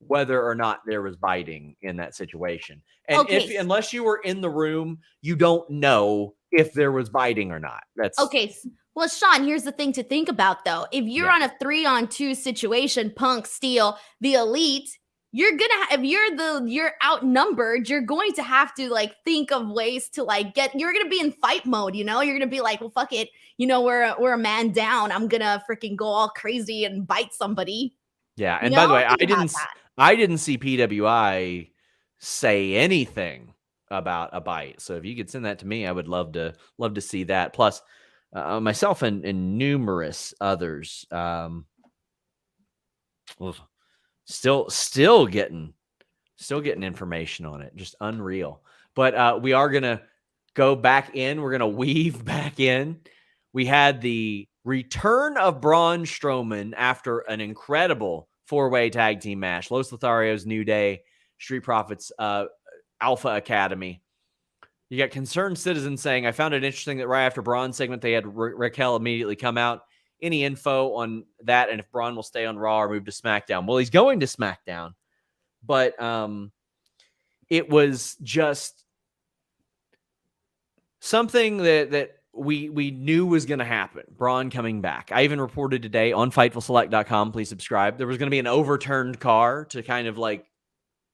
whether or not there was biting in that situation. And unless you were in the room, you don't know if there was biting or not. That's okay. Well, Sean, here's the thing to think about though. If you're on a 3-on-2 situation, Punk, Steel, the Elite, you're outnumbered, you're going to have to like think of ways to like you're going to be in fight mode, you're going to be like, well, fuck it. We're a man down. I'm going to freaking go all crazy and bite somebody. Yeah. And by the way, I didn't see PWI say anything about a bite. So if you could send that to me, I would love to see that. Plus, myself and numerous others, still getting information on it. Just unreal. But we are gonna go back in. We're gonna weave back in. We had the return of Braun Strowman after an incredible 4-way tag team match. Los Lotharios, New Day, Street Profits, Alpha Academy. You got Concerned Citizen saying, I found it interesting that right after Braun's segment, they had Raquel immediately come out. Any info on that and if Braun will stay on Raw or move to SmackDown? Well, he's going to SmackDown, but it was just something that we knew was going to happen. Braun coming back. I even reported today on FightfulSelect.com. Please subscribe. There was going to be an overturned car to kind of like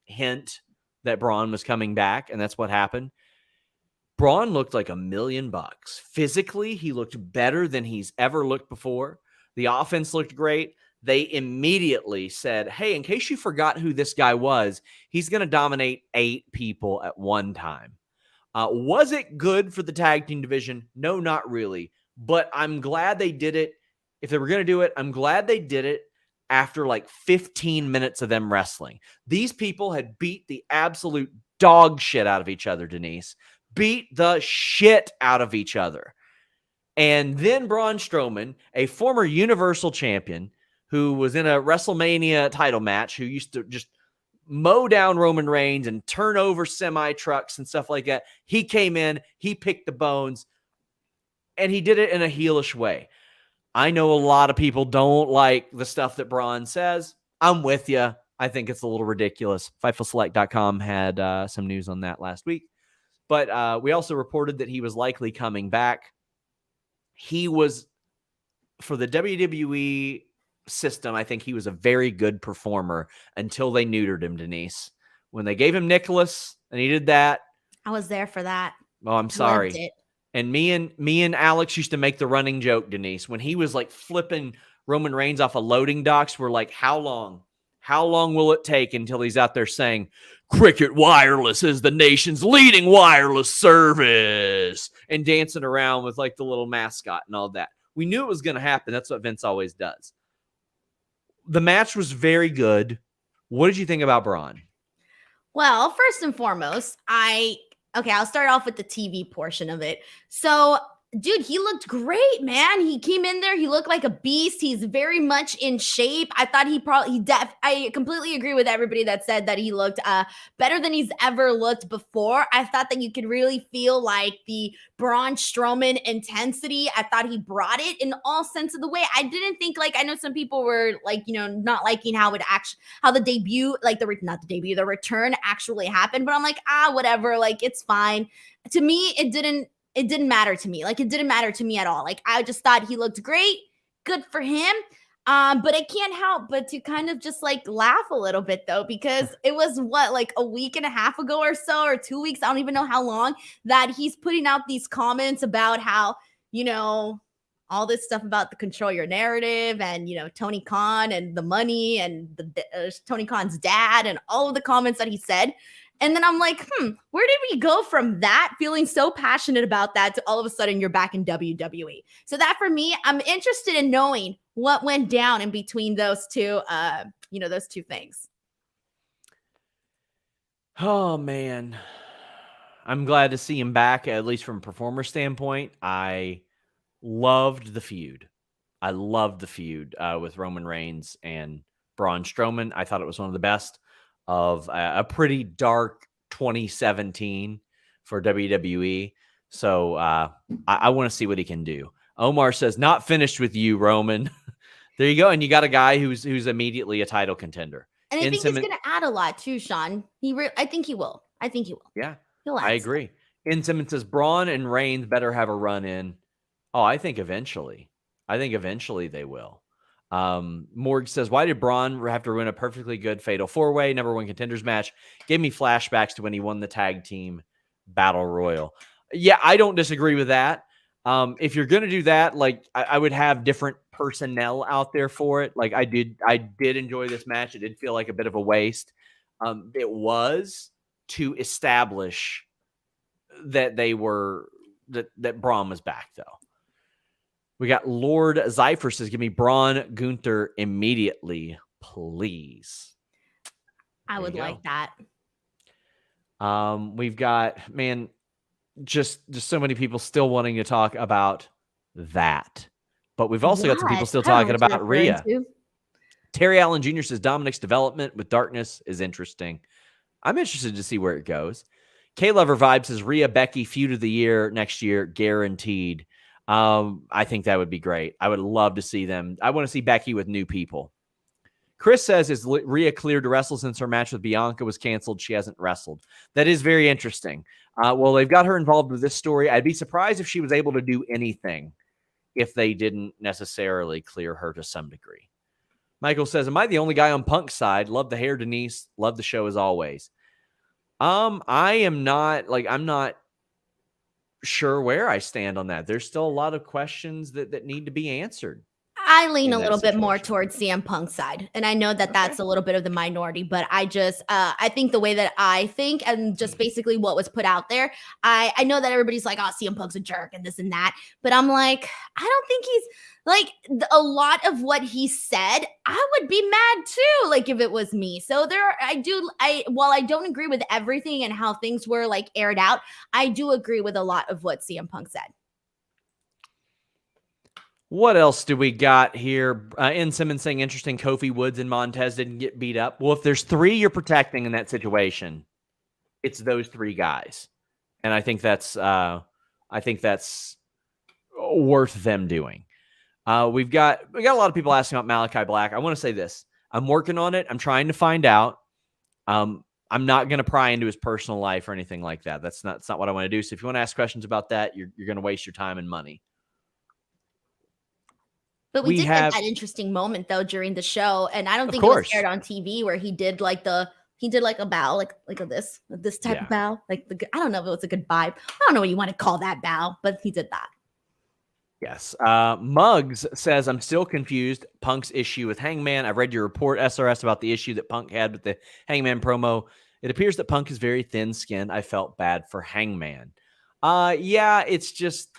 hint that Braun was coming back, and that's what happened. Braun looked like $1 million. Physically, he looked better than he's ever looked before. The offense looked great. They immediately said, hey, in case you forgot who this guy was, he's going to dominate 8 people at one time. Was it good for the tag team division? No, not really. But I'm glad they did it. If they were going to do it, I'm glad they did it after like 15 minutes of them wrestling. These people had beat the absolute dog shit out of each other, Denise. Beat the shit out of each other. And then Braun Strowman, a former Universal Champion who was in a WrestleMania title match, who used to just mow down Roman Reigns and turn over semi-trucks and stuff like that. He came in, he picked the bones, and he did it in a heelish way. I know a lot of people don't like the stuff that Braun says. I'm with you. I think it's a little ridiculous. FightfulSelect.com had some news on that last week. But we also reported that he was likely coming back. He was, for the WWE system, I think he was a very good performer until they neutered him, Denise. When they gave him Nicholas and he did that. I was there for that. Oh, I'm sorry. And me and Alex used to make the running joke, Denise. When he was like flipping Roman Reigns off of loading docks, we're like, how long? How long will it take until he's out there saying, Cricket Wireless is the nation's leading wireless service, and dancing around with like the little mascot and all that? We knew it was going to happen. That's what Vince always does. The match was very good. What did you think about Braun? Well, first and foremost, I'll start off with the TV portion of it. So Dude, he looked great, man. He came in there. He looked like a beast. He's very much in shape. I thought I completely agree with everybody that said that he looked better than he's ever looked before. I thought that you could really feel like the Braun Strowman intensity. I thought he brought it in all sense of the way. I didn't think, like, I know some people were like, not liking how the debut, like the return actually happened, but I'm like, whatever. Like, it's fine. To me, it didn't matter to me. Like, it didn't matter to me at all. Like, I just thought he looked great. Good for him. But I can't help but to kind of just like laugh a little bit though, because it was like a week and a half ago or so, or 2 weeks, I don't even know how long, that he's putting out these comments about how, all this stuff about the control your narrative and, Tony Khan and the money and Tony Khan's dad and all of the comments that he said. And then I'm like, where did we go from that, feeling so passionate about that, to all of a sudden you're back in WWE? So that, for me, I'm interested in knowing what went down in between those two, those two things. Oh, man. I'm glad to see him back, at least from a performer standpoint. I loved the feud. With Roman Reigns and Braun Strowman. I thought it was one of the best of a pretty dark 2017 for WWE. So I want to see what he can do. Omar says, not finished with you, Roman. There you go. And you got a guy who's immediately a title contender. And I think he's going to add a lot too, Sean. I think he will. Yeah, He'll add I agree. In Simmons says, Braun and Reigns better have a run in. Oh, I think eventually they will. Morg says, why did Braun have to win a perfectly good fatal 4-way number 1 contenders match? Gave me flashbacks to when he won the tag team battle royal. Yeah, I don't disagree with that. If you're going to do that, like, I would have different personnel out there for it. Like, I did enjoy this match. It did feel like a bit of a waste. It was to establish that that Braun was back, though. We got Lord Zypher says, give me Braun Gunther immediately, please. I would like that. We've got, man, just so many people still wanting to talk about that. But we've also got some people still talking about Rhea. Terry Allen Jr. says Dominic's development with Darkness is interesting. I'm interested to see where it goes. K-Lover Vibe says Rhea Becky feud of the year next year, guaranteed. I think that would be great. I would love to see them. I want to see Becky with new people. Chris says, is Rhea cleared to wrestle since her match with Bianca was canceled? She hasn't wrestled. That is very interesting. Well, they've got her involved with this story. I'd be surprised if she was able to do anything if they didn't necessarily clear her to some degree. Michael says, am I the only guy on Punk's side? Love the hair, Denise. Love the show as always. I'm not sure where I stand on that. There's still a lot of questions that need to be answered. I lean a little bit more towards CM Punk's side. And I know that that's a little bit of the minority, but I just, I think the way that I think and just basically what was put out there, I know that everybody's like, oh, CM Punk's a jerk and this and that. But I'm like, I don't think he's like a lot of what he said. I would be mad too, like if it was me. So while I don't agree with everything and how things were like aired out, I do agree with a lot of what CM Punk said. What else do we got here? N. Simmons saying, interesting, Kofi, Woods, and Montez didn't get beat up. Well, if there's 3 you're protecting in that situation, it's those 3 guys. And I think that's worth them doing. We got a lot of people asking about Malachi Black. I want to say this. I'm working on it. I'm trying to find out. I'm not going to pry into his personal life or anything like that. That's not what I want to do. So if you want to ask questions about that, you're going to waste your time and money. But we did get that interesting moment though during the show, and I don't think it was aired on TV where he did like a bow, like this type of bow, like I don't know if it was a goodbye. I don't know what you want to call that bow, but he did that. Yes. Muggs says, I'm still confused. Punk's issue with Hangman. I've read your report, SRS, about the issue that Punk had with the Hangman promo. It appears that Punk is very thin-skinned. I felt bad for Hangman. Yeah, it's just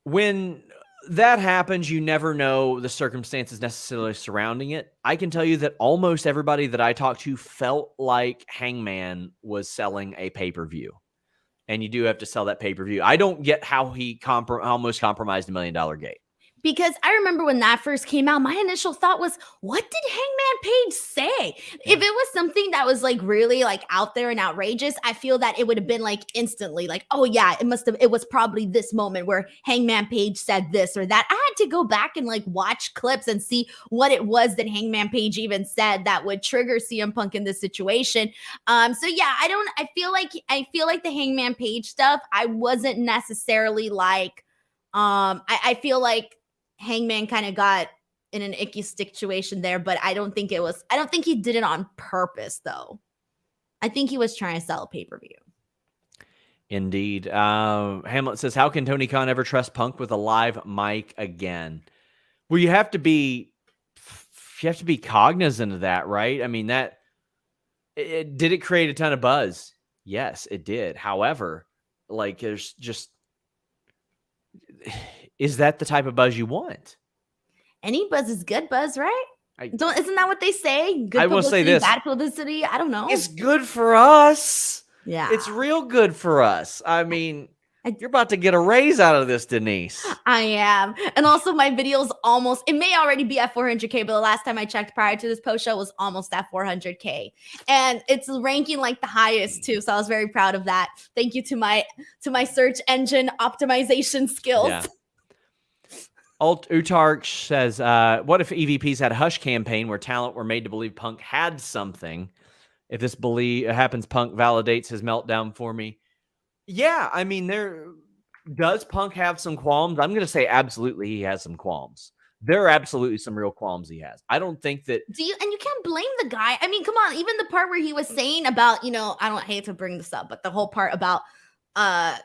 when that happens, you never know the circumstances necessarily surrounding it. I can tell you that almost everybody that I talked to felt like Hangman was selling a pay-per-view. and you do have to sell that pay-per-view. I don't get how he almost compromised $1 Million Gate. Because I remember when that first came out, my initial thought was, what did Hangman Page say? If it was something that was like really like out there and outrageous, I feel that it would have been like instantly like, oh yeah, it was probably this moment where Hangman Page said this or that. I had to go back and like watch clips and see what it was that Hangman Page even said that would trigger CM Punk in this situation. So yeah, I feel like the Hangman Page stuff, I wasn't necessarily like, I feel like Hangman kind of got in an icky situation there, but I don't think he did it on purpose though. I think he was trying to sell a pay-per-view. Indeed. Hamlet says, how can Tony Khan ever trust Punk with a live mic again? Well, you have to be cognizant of that, right? I mean, did it create a ton of buzz? Yes, it did. However, like there's just, is that the type of buzz you want? Any buzz is good buzz, right? Isn't that what they say? Good I will say this. Bad publicity. I don't know. It's good for us. Yeah. It's real good for us. I mean, you're about to get a raise out of this, Denise. I am. And also my video's it may already be at 400K, but the last time I checked prior to this post show was almost at 400K. And it's ranking like the highest too. So I was very proud of that. Thank you to my search engine optimization skills. Yeah. Utark says, what if EVPs had a hush campaign where talent were made to believe Punk had something? If this happens, Punk validates his meltdown for me. Yeah, I mean, does Punk have some qualms? I'm going to say absolutely he has some qualms. There are absolutely some real qualms he has. I don't think that... and you can't blame the guy. I mean, come on, even the part where he was saying about, I hate to bring this up, but the whole part about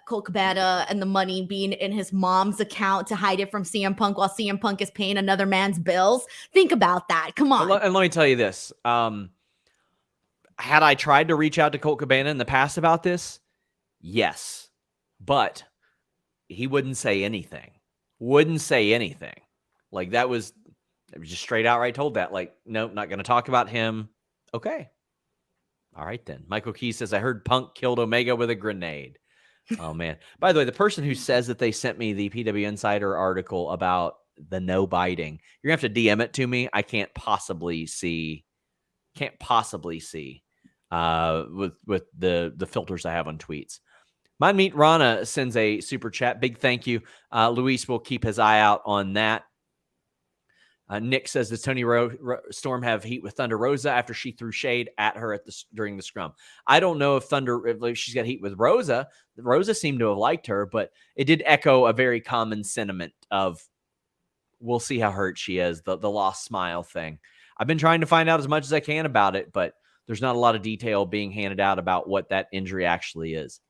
Colt Cabana and the money being in his mom's account to hide it from CM Punk while CM Punk is paying another man's bills. Think about that. Come on. And let me tell you this. Had I tried to reach out to Colt Cabana in the past about this, yes, but he wouldn't say anything. Like it was just straight outright told that. Like, nope, not going to talk about him. Okay. All right then. Michael Key says, I heard Punk killed Omega with a grenade. Oh man. By the way, the person who says that they sent me the PW Insider article about the no biting, you're gonna have to DM it to me. I can't possibly see with the filters I have on tweets. Mind Meat Rana sends a super chat. Big thank you. Luis will keep his eye out on that. Nick says, does Tony Storm have heat with Thunder Rosa after she threw shade at her during the scrum? I don't know if she's got heat with Rosa. Rosa seemed to have liked her, but it did echo a very common sentiment of, we'll see how hurt she is, the lost smile thing. I've been trying to find out as much as I can about it, but there's not a lot of detail being handed out about what that injury actually is.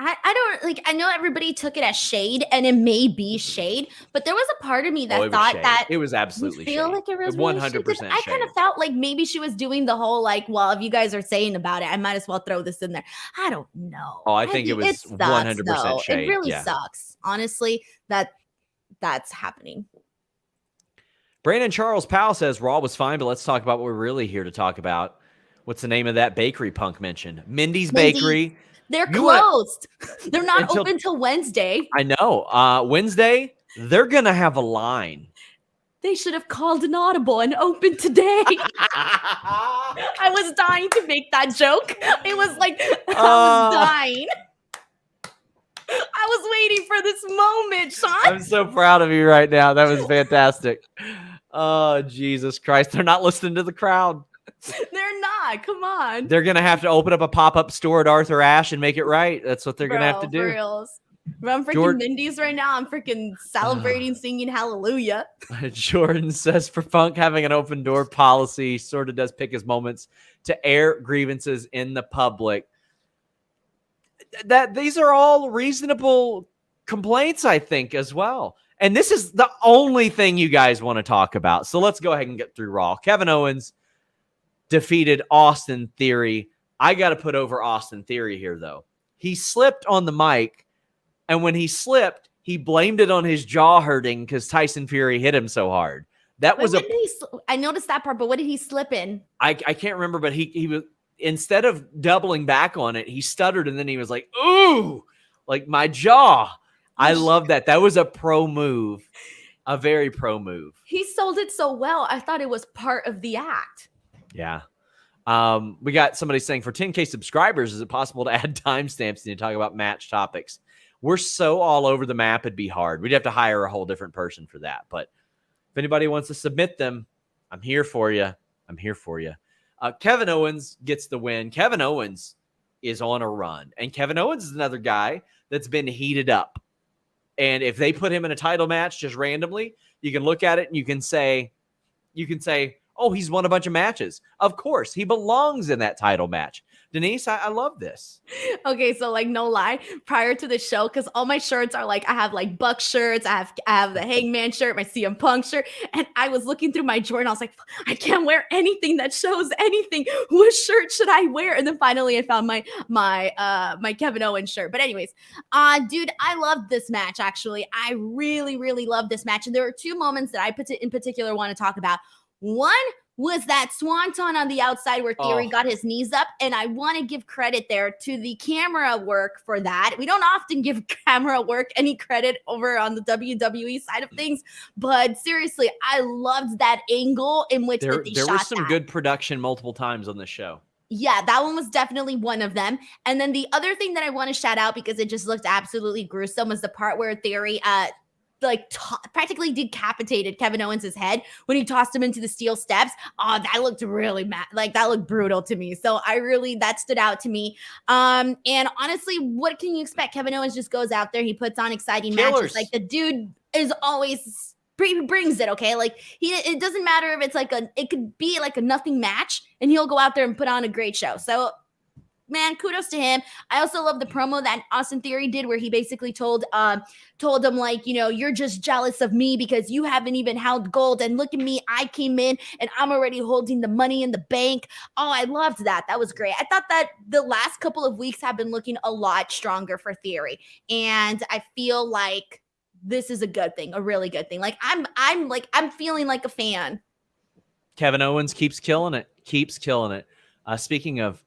I know everybody took it as shade, and it may be shade, but there was a part of me that thought that it was absolutely feel shade. Like it was 100% really shade. I kind of felt like maybe she was doing the whole like, well, if you guys are saying about it, I might as well throw this in there. I don't know. Oh, I think it was 100% shade. It really sucks, honestly, that's happening. Brandon Charles Powell says Raw was fine, but let's talk about what we're really here to talk about. What's the name of that bakery Punk mentioned? Mindy's Bakery. They're closed. They're not open till Wednesday. I know. Wednesday, they're going to have a line. They should have called an audible and opened today. I was dying to make that joke. It was like, I was dying. I was waiting for this moment, Sean. I'm so proud of you right now. That was fantastic. Oh, Jesus Christ. They're not listening to the crowd. They're not. Come on. They're going to have to open up a pop-up store at Arthur Ashe and make it right. That's what they're going to have to do. For reals. I'm freaking Mindy's right now. I'm freaking celebrating, singing hallelujah. Jordan says for Punk, having an open door policy sort of does pick his moments to air grievances in the public. That these are all reasonable complaints, I think, as well. And this is the only thing you guys want to talk about. So let's go ahead and get through Raw. Kevin Owens defeated Austin Theory. I got to put over Austin Theory here, though. He slipped on the mic, and when he slipped, he blamed it on his jaw hurting because Tyson Fury hit him so hard. I noticed that part, but what did he slip in? I can't remember, but he was, instead of doubling back on it, he stuttered, and then he was like, ooh, Like my jaw. I love that. That was a pro move. A very pro move. He sold it so well. I thought it was part of the act. Yeah. We got somebody saying for 10K subscribers, is it possible to add timestamps and talk about match topics? We're so all over the map, it'd be hard. We'd have to hire a whole different person for that. But if anybody wants to submit them, I'm here for you. I'm here for you. Kevin Owens gets the win. Kevin Owens is on a run. And Kevin Owens is another guy that's been heated up. And if they put him in a title match just randomly, you can look at it and you can say, oh, he's won a bunch of matches. Of course, he belongs in that title match. Denise, I love this. Okay, so like no lie, prior to the show, because all my shirts are like, I have like Buck shirts, I have the Hangman shirt, my CM Punk shirt, and I was looking through my drawer and I was like, I can't wear anything that shows anything. What shirt should I wear? And then finally I found my Kevin Owens shirt. But anyways, dude, I loved this match actually. I really, really loved this match. And there are two moments that I in particular want to talk about. One was that swanton on the outside where Theory got his knees up. And I want to give credit there to the camera work for that. We don't often give camera work any credit over on the WWE side of things. But seriously, I loved that angle in which there shot was some that. good production multiple times on this show. Yeah, that one was definitely one of them. And then the other thing that I want to shout out because it just looked absolutely gruesome was the part where Theory practically decapitated Kevin Owens' head when he tossed him into the steel steps. Oh, that looked really that looked brutal to me. So that stood out to me. And honestly, what can you expect? Kevin Owens just goes out there, he puts on exciting matches. Like the dude is always brings it, okay? Like it doesn't matter if it's it could be like a nothing match and he'll go out there and put on a great show. So man, kudos to him. I also love the promo that Austin Theory did where he basically told him like, you're just jealous of me because you haven't even held gold. And look at me. I came in and I'm already holding the money in the bank. Oh, I loved that. That was great. I thought that the last couple of weeks have been looking a lot stronger for Theory. And I feel like this is a good thing, a really good thing. Like I'm feeling like a fan. Kevin Owens keeps killing it. Speaking of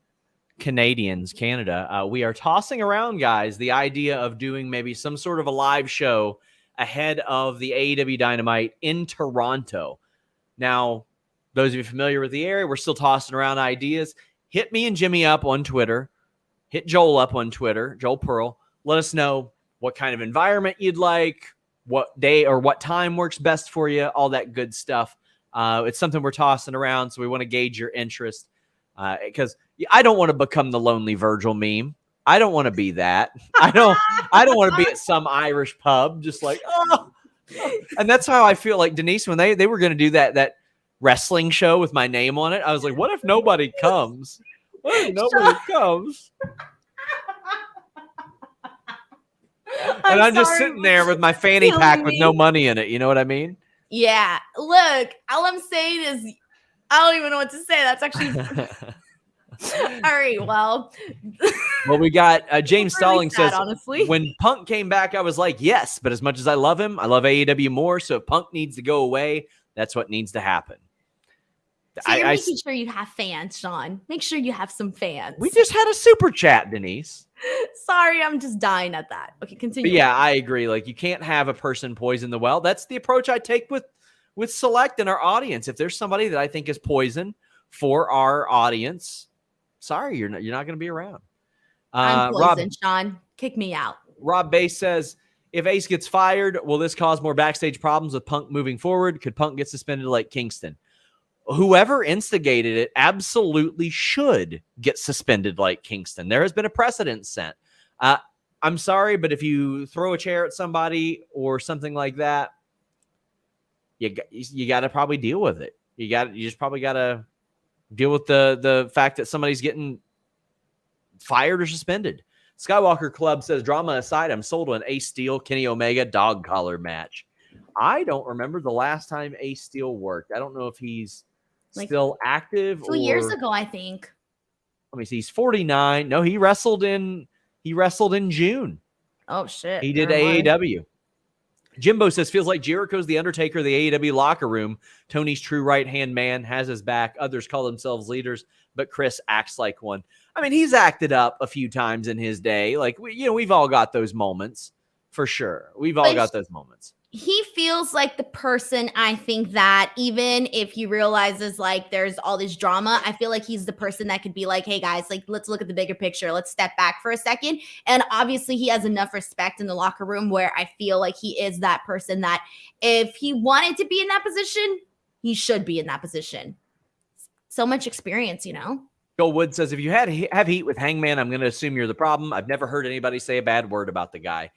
Canada, we are tossing around, guys, the idea of doing maybe some sort of a live show ahead of the AEW Dynamite in Toronto. Now, those of you familiar with the area, we're still tossing around ideas. Hit me and Jimmy up on Twitter. Hit Joel up on Twitter, Joel Pearl. Let us know what kind of environment you'd like, what day or what time works best for you, all that good stuff. It's something we're tossing around, so we want to gauge your interest. Because I don't want to become the Lonely Virgil meme. I don't want to be that. I don't want to be at some Irish pub just like, oh. And that's how I feel like Denise, when they were going to do that wrestling show with my name on it, I was like, what if nobody comes? What if nobody comes? And I'm just sitting there with my fanny pack with no money in it. You know what I mean? Yeah. Look, all I'm saying is I don't even know what to say. That's actually all right. Well, we got James Stalling says, honestly, when Punk came back, I was like, yes, but as much as I love him, I love AEW more. So if Punk needs to go away, that's what needs to happen. So you're making sure you have fans, Sean. Make sure you have some fans. We just had a super chat, Denise. Sorry, I'm just dying at that. Okay, continue. But yeah, I agree. Like you can't have a person poison the well. That's the approach I take with Select and our audience. If there's somebody that I think is poison for our audience, sorry, you're not going to be around. I'm poison, Sean. Kick me out. Rob Bass says, if Ace gets fired, will this cause more backstage problems with Punk moving forward? Could Punk get suspended like Kingston? Whoever instigated it absolutely should get suspended like Kingston. There has been a precedent set. I'm sorry, but if you throw a chair at somebody or something like that, you got to probably deal with it. You just probably got to deal with the fact that somebody's getting fired or suspended. Skywalker Club says, drama aside, I'm sold on Ace Steel, Kenny Omega dog collar match. I don't remember the last time Ace Steel worked. I don't know if he's still active. 2 years ago, I think. Let me see. He's 49. No, he wrestled in June. Oh shit. He did AEW. Jimbo says, feels like Jericho's the Undertaker of the AEW locker room. Tony's true right-hand man, has his back. Others call themselves leaders, but Chris acts like one. I mean, he's acted up a few times in his day. Like, we've all got those moments, for sure. We've all got those moments. He feels like the person, I think, that even if he realizes like there's all this drama, I feel like he's the person that could be like, hey guys, like let's look at the bigger picture. Let's step back for a second. And obviously he has enough respect in the locker room where I feel like he is that person that if he wanted to be in that position, he should be in that position. So much experience, Joel Wood says, if you have heat with Hangman, I'm going to assume you're the problem. I've never heard anybody say a bad word about the guy.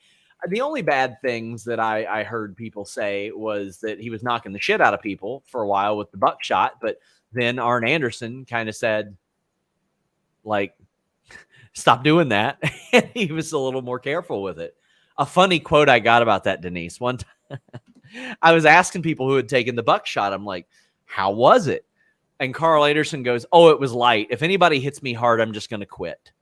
The only bad things that I heard people say was that he was knocking the shit out of people for a while with the buckshot, but then Arn Anderson kind of said, like, stop doing that. And he was a little more careful with it. A funny quote I got about that, Denise, one time, I was asking people who had taken the buckshot. I'm like, how was it? And Carl Anderson goes, oh, it was light. If anybody hits me hard, I'm just going to quit.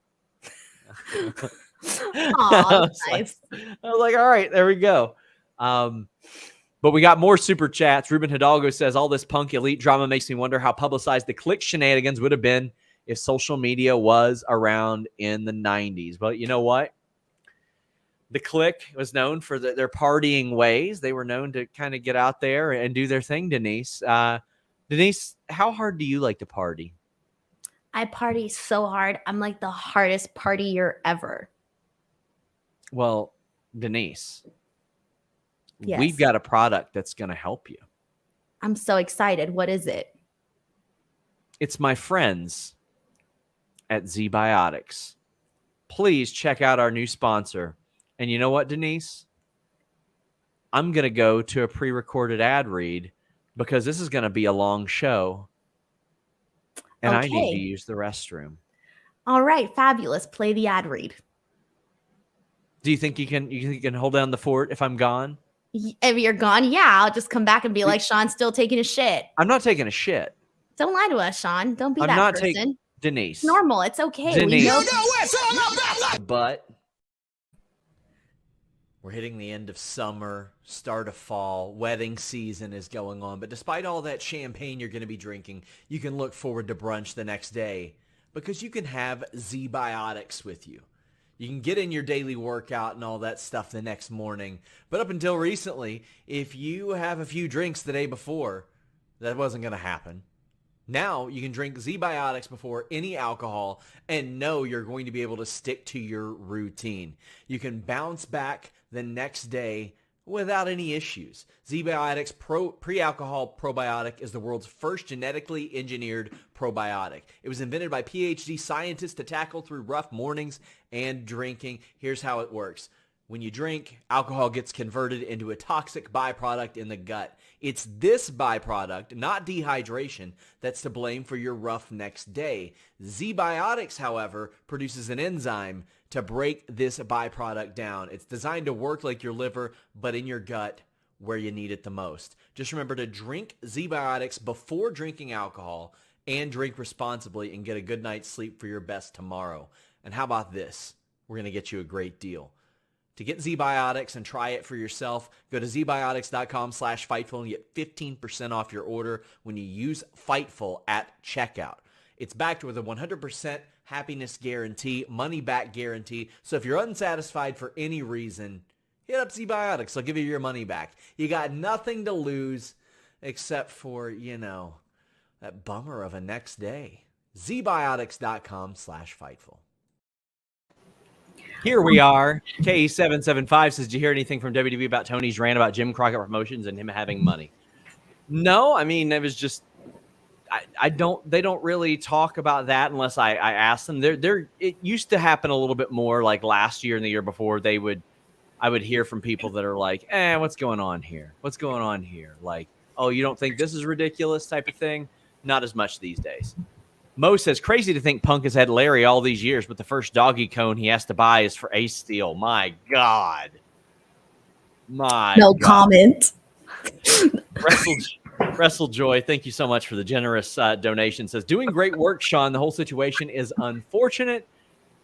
Aw, nice. I was like, all right, there we go. But we got more super chats. Ruben Hidalgo says, all this Punk elite drama makes me wonder how publicized the Click shenanigans would have been if social media was around in the 90s. But you know what? The Click was known for their partying ways. They were known to kind of get out there and do their thing, Denise. Denise, how hard do you like to party? I party so hard. I'm like the hardest partier ever. Well, Denise, yes. We've got a product that's going to help you. I'm so excited. What is it? It's my friends at Z-Biotics. Please check out our new sponsor. And you know what, Denise? I'm going to go to a pre-recorded ad read because this is going to be a long show. And okay. I need to use the restroom. All right, fabulous. Play the ad read. Do you think you can hold down the fort if I'm gone? If you're gone, yeah, I'll just come back and be like, Sean's still taking a shit. I'm not taking a shit. Don't lie to us, Sean. Don't be that person. Denise. It's normal. It's okay. Denise. We know it's all about But we're hitting the end of summer, start of fall. Wedding season is going on. But despite all that champagne you're going to be drinking, you can look forward to brunch the next day because you can have Z-Biotics with you. You can get in your daily workout and all that stuff the next morning. But up until recently, if you have a few drinks the day before, that wasn't going to happen. Now you can drink Z-Biotics before any alcohol and know you're going to be able to stick to your routine. You can bounce back the next day without any issues. Z-Biotics pre-alcohol probiotic is the world's first genetically engineered probiotic. It was invented by PhD scientists to tackle through rough mornings and drinking. Here's how it works. When you drink, alcohol gets converted into a toxic byproduct in the gut. It's this byproduct, not dehydration, that's to blame for your rough next day. Z-Biotics, however, produces an enzyme to break this byproduct down. It's designed to work like your liver, but in your gut where you need it the most. Just remember to drink Z-Biotics before drinking alcohol and drink responsibly and get a good night's sleep for your best tomorrow. And how about this? We're going to get you a great deal. To get Z-Biotics and try it for yourself, go to zbiotics.com/Fightful and get 15% off your order when you use Fightful at checkout. It's backed with a 100% happiness guarantee, money back guarantee. So if you're unsatisfied for any reason, hit up Z-Biotics. They'll give you your money back. You got nothing to lose except for, that bummer of a next day. zbiotics.com/Fightful. Here we are. K775 says, did you hear anything from WWE about Tony's rant about Jim Crockett Promotions and him having money? No, I mean, it was just, they don't really talk about that unless I ask them. It used to happen a little bit more like last year and the year before. I would hear from people that are like, what's going on here? What's going on here? Like, oh, you don't think this is ridiculous type of thing? Not as much these days. Mo says, crazy to think Punk has had Larry all these years, but the first doggy cone he has to buy is for Ace Steel. My God. No comment. WrestleJoy, thank you so much for the generous donation. Says, doing great work, Sean. The whole situation is unfortunate.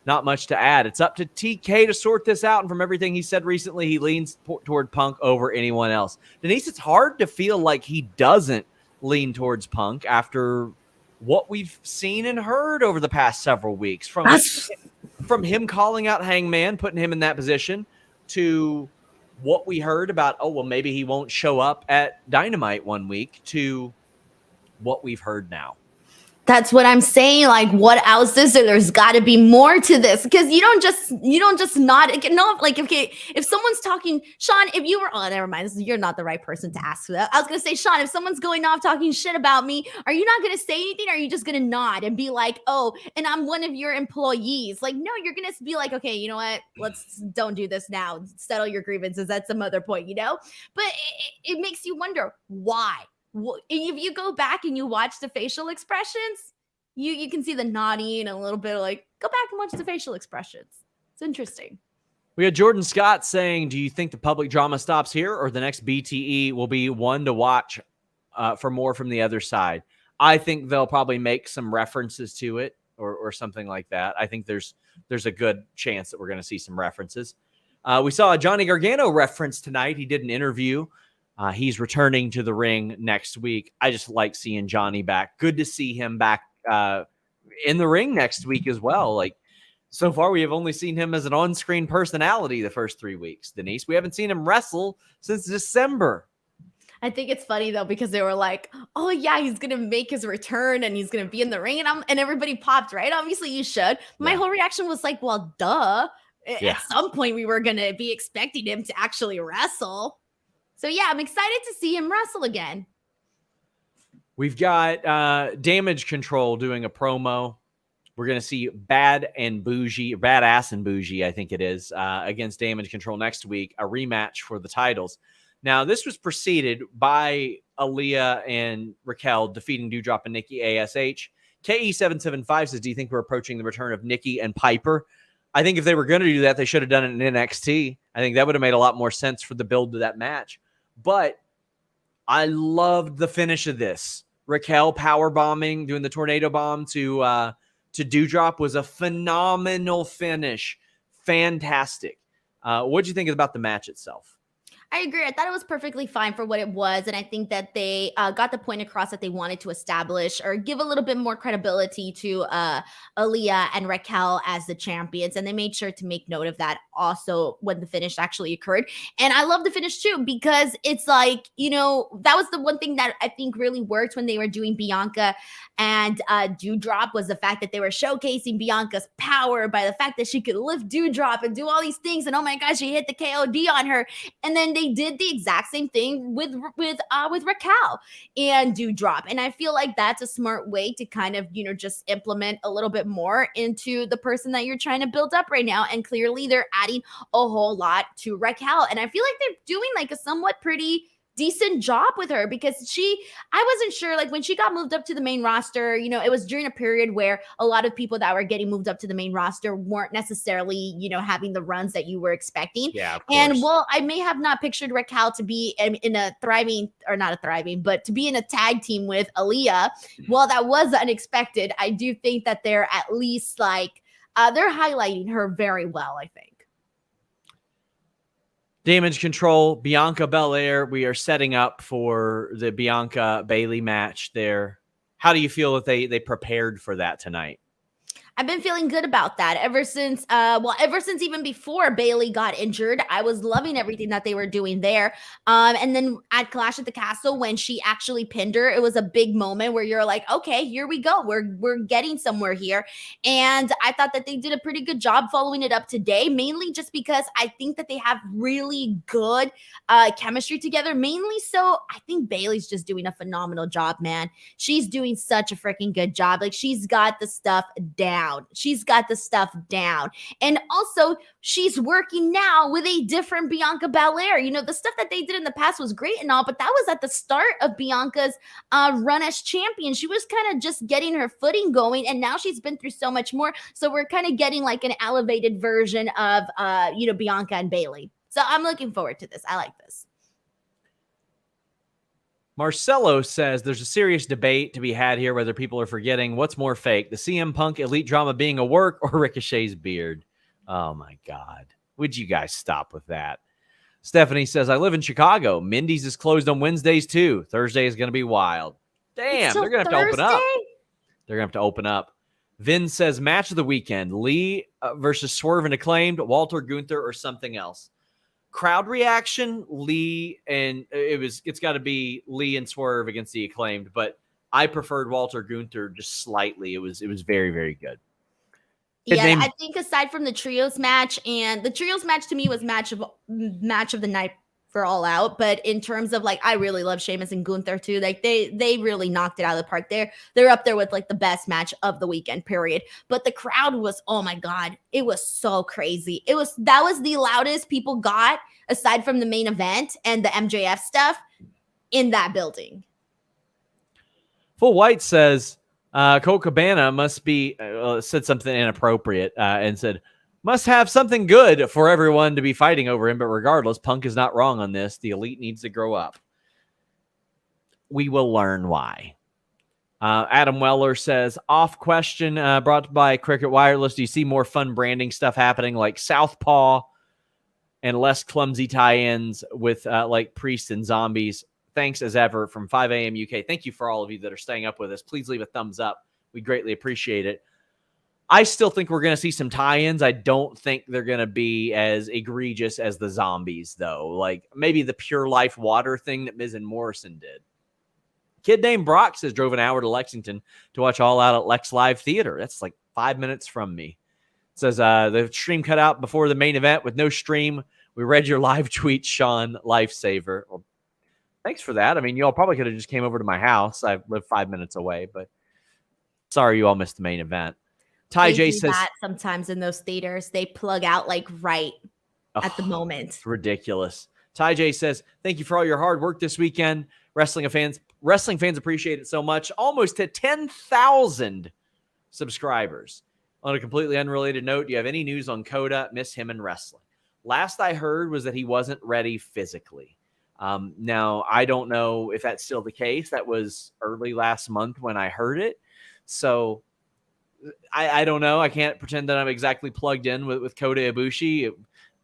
not much to add. It's up to TK to sort this out. And from everything he said recently, he leans toward Punk over anyone else. Denise, it's hard to feel like he doesn't lean towards Punk after what we've seen and heard over the past several weeks. From him calling out Hangman, putting him in that position, to what we heard about, oh, well, maybe he won't show up at Dynamite one week, to what we've heard now. That's what I'm saying. Like, what else is there? There's got to be more to this, because you don't just not no. Like, if someone's talking, Sean, if you were, oh, never mind. You're not the right person to ask that. I was gonna say, Sean, if someone's going off talking shit about me, are you not gonna say anything? Or are you just gonna nod and be like, oh, and I'm one of your employees? Like, no, you're gonna be like, okay, you know what? Let's don't do this now. Settle your grievances at some other point, But it makes you wonder why. If you go back and you watch the facial expressions, you can see the nodding and a little bit of like, go back and watch the facial expressions. It's interesting. We got Jordan Scott saying, do you think the public drama stops here, or the next BTE will be one to watch for more from the other side? I think they'll probably make some references to it or something like that. I think there's a good chance that we're going to see some references. We saw a Johnny Gargano reference tonight. He did an interview. He's returning to the ring next week. I just like seeing Johnny back. Good to see him back in the ring next week as well. Like, so far, we have only seen him as an on-screen personality the first 3 weeks, Denise. We haven't seen him wrestle since December. I think it's funny, though, because they were like, oh, yeah, he's going to make his return and he's going to be in the ring. And everybody popped, right? Obviously, you should. My whole reaction was like, well, duh. Yeah. At some point, we were going to be expecting him to actually wrestle. So, yeah, I'm excited to see him wrestle again. We've got Damage Control doing a promo. We're going to see Badass and Bougie, I think it is, against Damage Control next week, a rematch for the titles. Now, this was preceded by Aaliyah and Raquel defeating Doudrop and Nikki ASH. KE775 says, do you think we're approaching the return of Nikki and Piper? I think if they were going to do that, they should have done it in NXT. I think that would have made a lot more sense for the build to that match. But I loved the finish of this. Raquel powerbombing, doing the tornado bomb to Doudrop was a phenomenal finish. Fantastic. What did you think about the match itself? I agree. I thought it was perfectly fine for what it was. And I think that they got the point across that they wanted to establish or give a little bit more credibility to Aaliyah and Raquel as the champions. And they made sure to make note of that also when the finish actually occurred. And I love the finish too, because it's like, that was the one thing that I think really worked when they were doing Bianca and Doudrop, was the fact that they were showcasing Bianca's power by the fact that she could lift Doudrop and do all these things. And oh my gosh, she hit the KOD on her. And then they did the exact same thing with Raquel and Doudrop. And I feel like that's a smart way to kind of, just implement a little bit more into the person that you're trying to build up right now. And clearly they're adding a whole lot to Raquel. And I feel like they're doing like a somewhat pretty decent job with her, because I wasn't sure, like when she got moved up to the main roster, it was during a period where a lot of people that were getting moved up to the main roster weren't necessarily, having the runs that you were expecting. Yeah, of course. And well, I may have not pictured Raquel to be in a thriving, or not a thriving, but to be in a tag team with Aaliyah. Well, that was unexpected. I do think that they're at least like, they're highlighting her very well, I think. Damage Control, Bianca Bel-Air. We are setting up for the Bianca Bayley match there. How do you feel that they prepared for that tonight? I've been feeling good about that ever since even before Bayley got injured. I was loving everything that they were doing there. And then at Clash at the Castle, when she actually pinned her, it was a big moment where you're like, okay, here we go. We're getting somewhere here. And I thought that they did a pretty good job following it up today, mainly just because I think that they have really good chemistry together. Mainly so, I think Bayley's just doing a phenomenal job, man. She's doing such a freaking good job. Like, she's got the stuff down. She's got the stuff down. And also, she's working now with a different Bianca Belair. The stuff that they did in the past was great and all, but that was at the start of Bianca's run as champion. She was kind of just getting her footing going, and now she's been through so much more. So we're kind of getting like an elevated version of, Bianca and Bayley. So I'm looking forward to this. I like this. Marcelo says there's a serious debate to be had here whether people are forgetting what's more fake, the CM Punk Elite Drama being a work or Ricochet's beard. Oh, my God. Would you guys stop with that? Stephanie says, I live in Chicago. Mindy's is closed on Wednesdays, too. Thursday is going to be wild. Damn, they're going to have to open up. They're going to have to open up. Vin says, match of the weekend. Lee versus Swerve and Acclaimed, Walter, Gunther, or something else. Crowd reaction, Lee, and it's got to be Lee and Swerve against the Acclaimed, but I preferred Walter Gunther just slightly. It was very, very good. Yeah, I think aside from the trios match, and the trios match to me was match of the night for All Out, but in terms of like, I really love Sheamus and Gunther too. Like they really knocked it out of the park. They're up there with like the best match of the weekend, period. But the crowd was, oh my God, it was so crazy. That was the loudest people got aside from the main event and the MJF stuff in that building. Full White says, Colt Cabana must be said something inappropriate and said, must have something good for everyone to be fighting over him. But regardless, Punk is not wrong on this. The Elite needs to grow up. We will learn why. Adam Weller says, off question brought by Cricket Wireless. Do you see more fun branding stuff happening like Southpaw and less clumsy tie-ins with like priests and zombies? Thanks as ever from 5 a.m. UK. Thank you for all of you that are staying up with us. Please leave a thumbs up. We greatly appreciate it. I still think we're going to see some tie-ins. I don't think they're going to be as egregious as the zombies, though. Like maybe the Pure Life water thing that Miz and Morrison did. Kid named Brock says drove an hour to Lexington to watch All Out at Lex Live Theater. That's like 5 minutes from me. It says the stream cut out before the main event with no stream. We read your live tweet, Sean, lifesaver. Well, thanks for that. I mean, you all probably could have just came over to my house. I live 5 minutes away, but sorry you all missed the main event. Ty J says that sometimes in those theaters they plug out like right at the moment. It's ridiculous. Ty J says, thank you for all your hard work this weekend. Wrestling fans appreciate it so much. Almost to 10,000 subscribers. On a completely unrelated note, do you have any news on Coda? Miss him in wrestling. Last I heard was that he wasn't ready physically. Now, I don't know if that's still the case. That was early last month when I heard it. So I don't know. I can't pretend that I'm exactly plugged in with Kota Ibushi.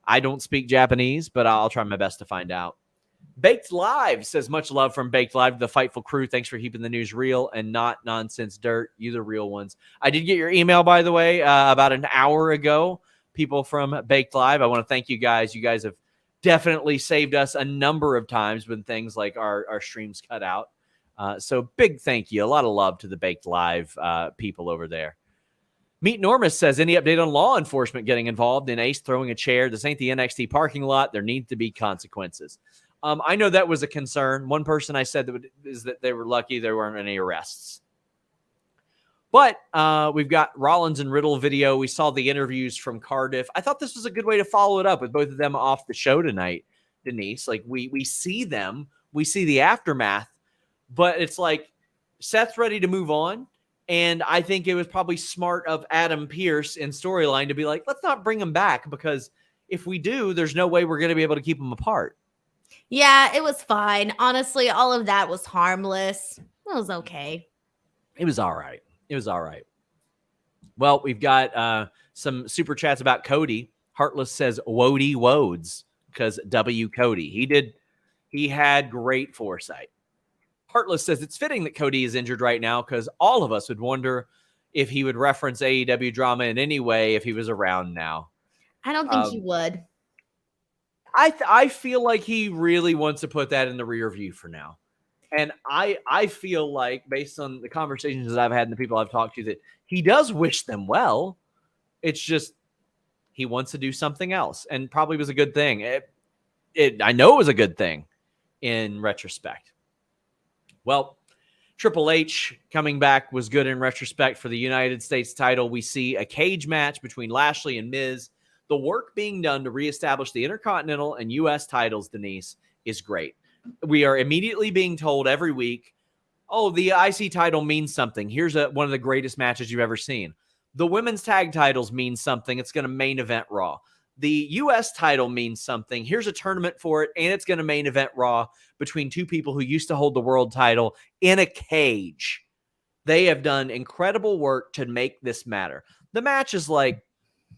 I don't speak Japanese, but I'll try my best to find out. Baked Live says, much love from Baked Live to the Fightful crew. Thanks for keeping the news real and not nonsense dirt. You the real ones. I did get your email, by the way, about an hour ago. People from Baked Live, I want to thank you guys. You guys have definitely saved us a number of times when things like our streams cut out. So big thank you. A lot of love to the Baked Live people over there. Meet Normus says, any update on law enforcement getting involved in Ace throwing a chair? This ain't the NXT parking lot. There need to be consequences. I know that was a concern. One person I said is that they were lucky there weren't any arrests. But we've got Rollins and Riddle video. We saw the interviews from Cardiff. I thought this was a good way to follow it up with both of them off the show tonight, Denise. Like we see them. We see the aftermath. But it's like Seth's ready to move on. And I think it was probably smart of Adam Pearce in storyline to be like, let's not bring him back, because if we do, there's no way we're going to be able to keep them apart. Yeah, it was fine. Honestly, all of that was harmless. It was okay. It was all right. It was all right. Well, we've got some super chats about Cody. Heartless says, Wody Wodes, because W Cody. He had great foresight. Heartless says it's fitting that Cody is injured right now because all of us would wonder if he would reference AEW drama in any way if he was around now. I don't think he would. I feel like he really wants to put that in the rear view for now. And I feel like, based on the conversations that I've had and the people I've talked to, that he does wish them well. It's just he wants to do something else, and probably was a good thing. I know it was a good thing in retrospect. Well, Triple H coming back was good in retrospect for the United States title. We see a cage match between Lashley and Miz. The work being done to reestablish the Intercontinental and U.S. titles, Denise, is great. We are immediately being told every week, oh, the IC title means something. Here's one of the greatest matches you've ever seen. The women's tag titles mean something. It's going to main event Raw. The U.S. title means something. Here's a tournament for it, and it's going to main event Raw between two people who used to hold the world title in a cage. They have done incredible work to make this matter. The match is like,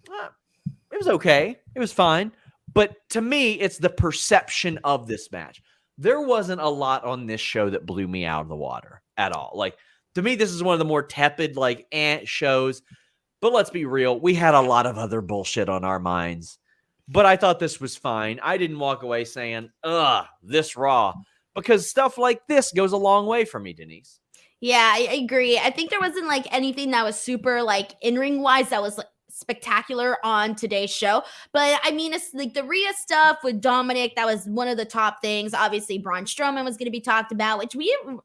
it was okay. It was fine. But to me, it's the perception of this match. There wasn't a lot on this show that blew me out of the water at all. Like, to me, this is one of the more tepid, like, shows. But let's be real. We had a lot of other bullshit on our minds. But I thought this was fine. I didn't walk away saying, this Raw. Because stuff like this goes a long way for me, Denise. Yeah, I agree. I think there wasn't like anything that was super like in-ring wise that was like spectacular on today's show. But I mean, it's like the Rhea stuff with Dominic, that was one of the top things. Obviously, Braun Strowman was going to be talked about, which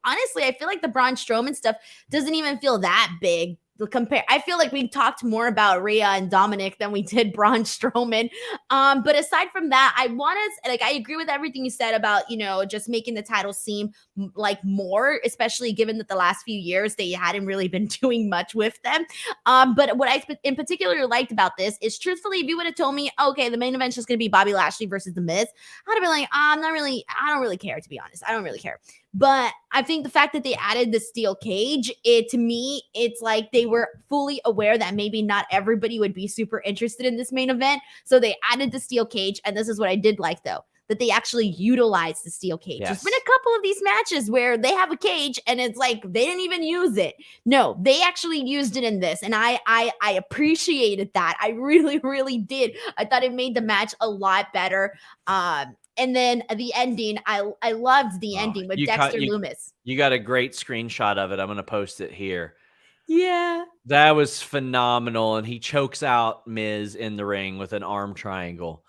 honestly, I feel like the Braun Strowman stuff doesn't even feel that big. I feel like we talked more about Rhea and Dominic than we did Braun Strowman. But aside from that, I agree with everything you said about, just making the title seem like more, especially given that the last few years they hadn't really been doing much with them. But what I in particular liked about this is, truthfully, if you would have told me, okay, the main event's just going to be Bobby Lashley versus The Miz, I'd have been like, I don't really care, to be honest. I don't really care. But I think the fact that they added the steel cage, to me, it's like they were fully aware that maybe not everybody would be super interested in this main event. So they added the steel cage. And this is what I did like, though, that they actually utilized the steel cage. Yes. There's been a couple of these matches where they have a cage and it's like they didn't even use it. No, they actually used it in this. And I appreciated that. I really, really did. I thought it made the match a lot better. And then the ending, I loved the ending with Dexter Lumis. You got a great screenshot of it. I'm going to post it here. Yeah. That was phenomenal. And he chokes out Miz in the ring with an arm triangle.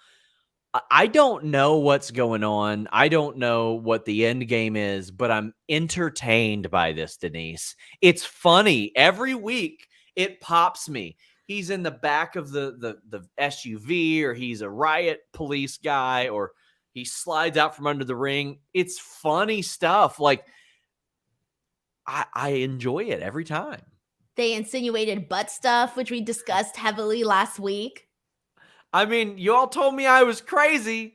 I don't know what's going on. I don't know what the end game is, but I'm entertained by this, Denise. It's funny. Every week it pops me. He's in the back of the SUV, or he's a riot police guy, or he slides out from under the ring. It's funny stuff. Like, I enjoy it every time. They insinuated butt stuff, which we discussed heavily last week. I mean, you all told me I was crazy.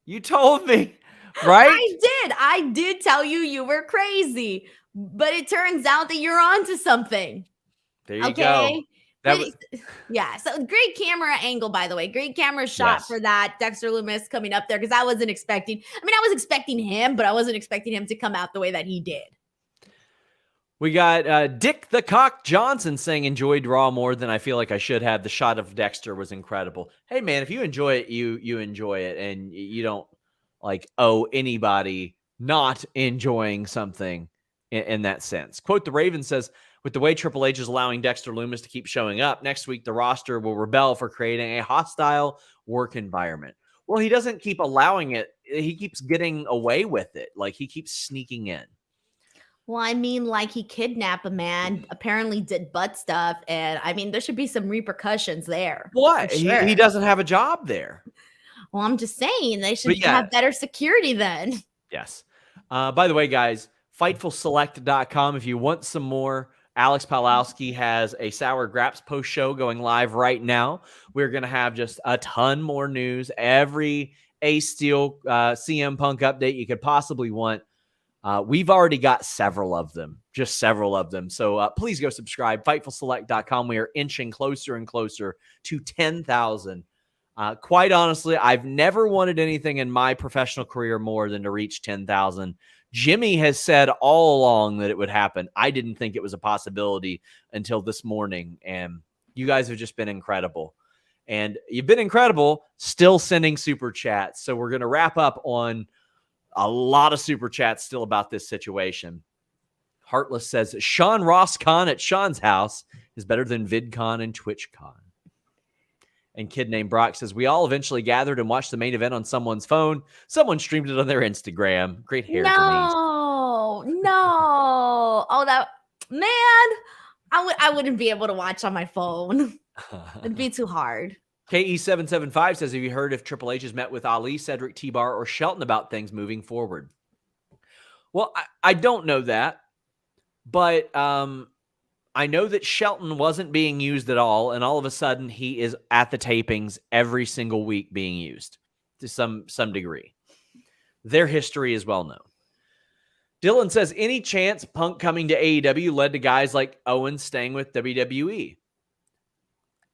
You told me, right? I did tell you were crazy. But it turns out that you're onto something. There you go. Yeah, so great camera angle, by the way. Great camera shot for that. Dexter Lumis coming up there, because I wasn't expecting. I mean, I was expecting him, but I wasn't expecting him to come out the way that he did. We got Dick the Cock Johnson saying, enjoyed Raw more than I feel like I should have. The shot of Dexter was incredible. Hey, man, if you enjoy it, you enjoy it. And you don't like owe anybody not enjoying something in that sense. Quote, the Raven says, with the way Triple H is allowing Dexter Lumis to keep showing up, next week the roster will rebel for creating a hostile work environment. Well, he doesn't keep allowing it. He keeps getting away with it. Like, he keeps sneaking in. Well, I mean, like, he kidnapped a man, apparently did butt stuff, and I mean, there should be some repercussions there. What? Sure. He doesn't have a job there. Well, I'm just saying they should have better security then. Yes. By the way, guys, FightfulSelect.com. If you want some more, Alex Palowski has a Sour Graps post show going live right now. We're going to have just a ton more news. Every Ace Steel CM Punk update you could possibly want. We've already got several of them, just several of them. So please go subscribe, FightfulSelect.com. We are inching closer and closer to 10,000. Quite honestly, I've never wanted anything in my professional career more than to reach 10,000. Jimmy has said all along that it would happen. I didn't think it was a possibility until this morning. And you guys have just been incredible. And you've been incredible, still sending super chats. So we're going to wrap up on a lot of super chats still about this situation. Heartless says, Sean Ross Con at Sean's house is better than VidCon and TwitchCon. And Kid Named Brock says, we all eventually gathered and watched the main event on someone's phone. Someone streamed it on their Instagram. Great hair, Denise. No. Oh, that, man, I wouldn't be able to watch on my phone. It'd be too hard. KE775 says, have you heard if Triple H has met with Ali, Cedric, T-Bar, or Shelton about things moving forward? Well, I don't know that. But I know that Shelton wasn't being used at all, and all of a sudden he is at the tapings every single week being used to some degree. Their history is well known. Dylan says, any chance Punk coming to AEW led to guys like Owens staying with WWE?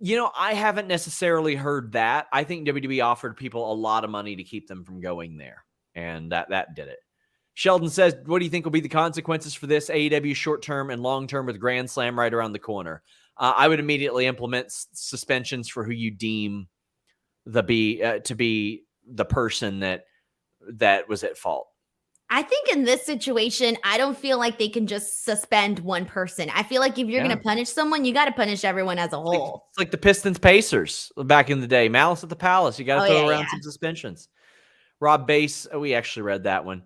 I haven't necessarily heard that. I think WWE offered people a lot of money to keep them from going there, and that did it. Sheldon says, what do you think will be the consequences for this AEW short-term and long-term with Grand Slam right around the corner? I would immediately implement suspensions for who you deem to be the person that was at fault. I think in this situation, I don't feel like they can just suspend one person. I feel like if you're going to punish someone, you got to punish everyone as a whole. It's like the Pistons Pacers back in the day. Malice at the Palace. You got to throw around some suspensions. Rob Bass, we actually read that one.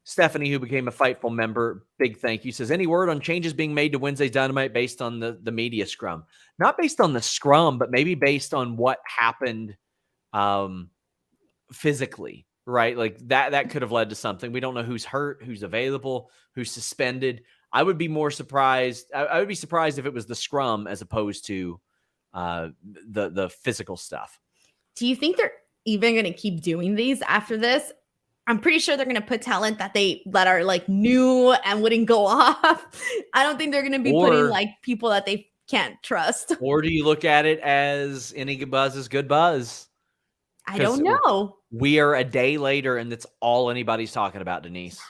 Stephanie, who became a Fightful member, big thank you, says, any word on changes being made to Wednesday's Dynamite based on the media scrum? Not based on the scrum, but maybe based on what happened physically. Right? Like that could have led to something. We don't know who's hurt, who's available, who's suspended. I would be more surprised. I would be surprised if it was the scrum as opposed to the physical stuff. Do you think they're even going to keep doing these after this? I'm pretty sure they're going to put talent that are like new and wouldn't go off. I don't think they're going to be putting like people that they can't trust. Or do you look at it as any good buzz is good buzz? I don't know. We are a day later, and that's all anybody's talking about, Denise.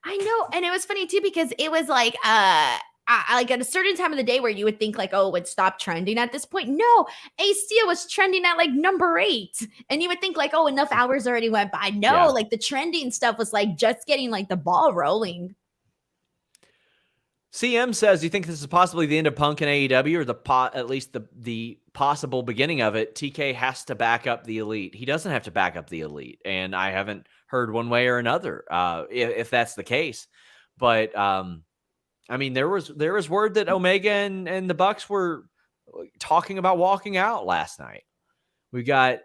I know, and it was funny too because it was like, like at a certain time of the day where you would think like, oh, it would stop trending at this point. No, Steel was trending at like number 8, and you would think like, oh, enough hours already went by. No, like the trending stuff was like just getting like the ball rolling. CM says, do you think this is possibly the end of Punk and AEW, or at least the possible beginning of it? TK has to back up the Elite. He doesn't have to back up the Elite, and I haven't heard one way or another if that's the case. But I mean, there was word that Omega and the Bucks were talking about walking out last night. But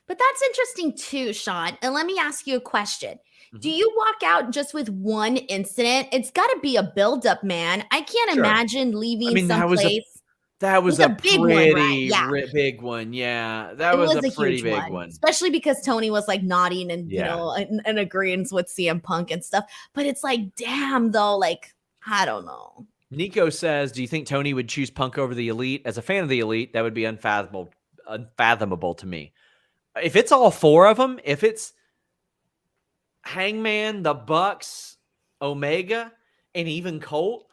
that's interesting too, Sean. And let me ask you a question. Do you walk out just with one incident? It's got to be a buildup, man. I can't imagine leaving someplace. That was a big pretty one, right? Yeah. big one. Yeah, that was a pretty big one. Especially because Tony was like nodding and, and agreeing with CM Punk and stuff. But it's like, damn, though, like, I don't know. Nico says, do you think Tony would choose Punk over the Elite? As a fan of the Elite, that would be unfathomable to me. If it's all 4 of them, if it's Hangman, the Bucks, Omega, and even Colt.